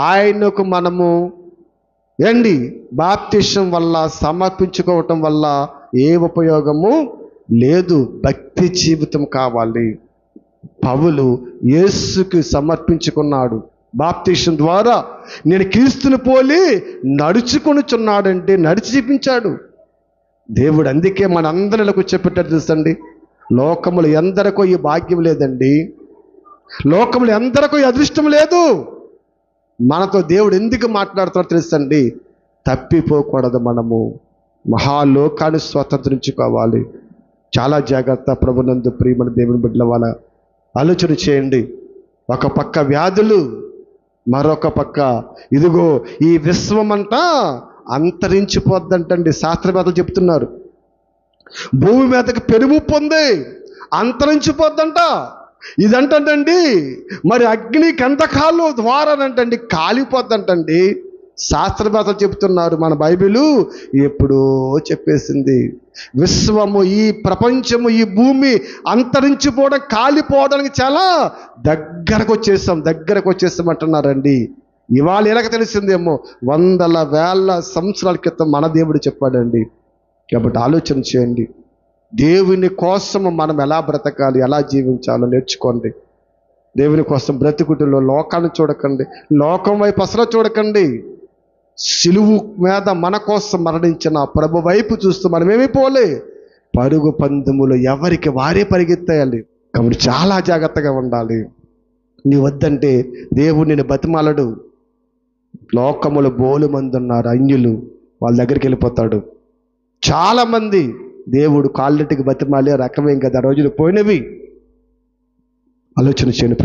ఆయనకు మనము బాప్తిసం వల్ల సమర్పించుకోవటం వల్ల ఏ ఉపయోగము లేదు. భక్తి జీవితం కావాలి. పౌలు యేసుకి సమర్పించుకున్నాడు. బాప్తిసం ద్వారా నేను క్రీస్తుని పోలి నడుచుకొనుచున్నాడంటే నడిచి చూపించాడు దేవుడు. అందుకే మనందరిలో చెప్పేటట్టు తెలుసండి, లోకములు ఎందరికో ఈ భాగ్యం లేదండి, లోకములు ఎందరికో ఈ అదృష్టం లేదు. మనతో దేవుడు ఎందుకు మాట్లాడుతాడో తెలుసండి, తప్పిపోకూడదు. మనము మహాలోకాన్ని స్వతంత్రించుకోవాలి. చాలా జాగ్రత్త. ప్రభునందు ప్రియమైన దేవుని బిడ్డల వాళ్ళ ఆలోచన చేయండి. ఒక పక్క వ్యాధులు, మరొక పక్క ఇదిగో ఈ విశ్వమంతా అంతరించిపోద్దంటండి. శాస్త్రవేత్తలు చెప్తున్నారు, భూమి మీదకి పెరుగు పొంది అంతరించిపోద్దంట. ఇదంటండి మరి అగ్ని గంధకాలు ద్వారానంటండి కాలిపోద్దంటండి. శాస్త్రవేత్తలు చెప్తున్నారు. మన బైబిలు ఎప్పుడో చెప్పేసింది, విశ్వము ఈ ప్రపంచము ఈ భూమి అంతరించిపోవడం కాలిపోవడానికి చాలా దగ్గరకు వచ్చేసాం అంటున్నారండి. ఇవాళ ఎలాగ తెలిసిందేమో, వందల వేల సంవత్సరాల క్రితం మన దేవుడు చెప్పాడండి. కాబట్టి ఆలోచన చేయండి, దేవుని కోసము మనం ఎలా బ్రతకాలి, ఎలా జీవించాలో నేర్చుకోండి. దేవుని కోసం బ్రతుకుటలో లోకాన్ని చూడకండి, లోకం వైపు అసలు చూడకండి. సిలువు మీద మన కోసం మరణించిన ప్రభు వైపు చూస్తూ మనమేమీ పోలే, పరుగు పందెములు ఎవరికి వారే పరిగెత్తేయాలి. కాబట్టి చాలా జాగ్రత్తగా ఉండాలి. నీ వద్దంటే దేవుడు నిన్ను బతిమాలడు. లోకములు బోలు మంది ఉన్నారు, అన్యులు, వాళ్ళ దగ్గరికి వెళ్ళిపోతాడు. చాలామంది దేవుడు కాళ్ళటికి బతిమాలే రకమేం కదా, రోజులు పోయినవి. ఆలోచన చేయండి.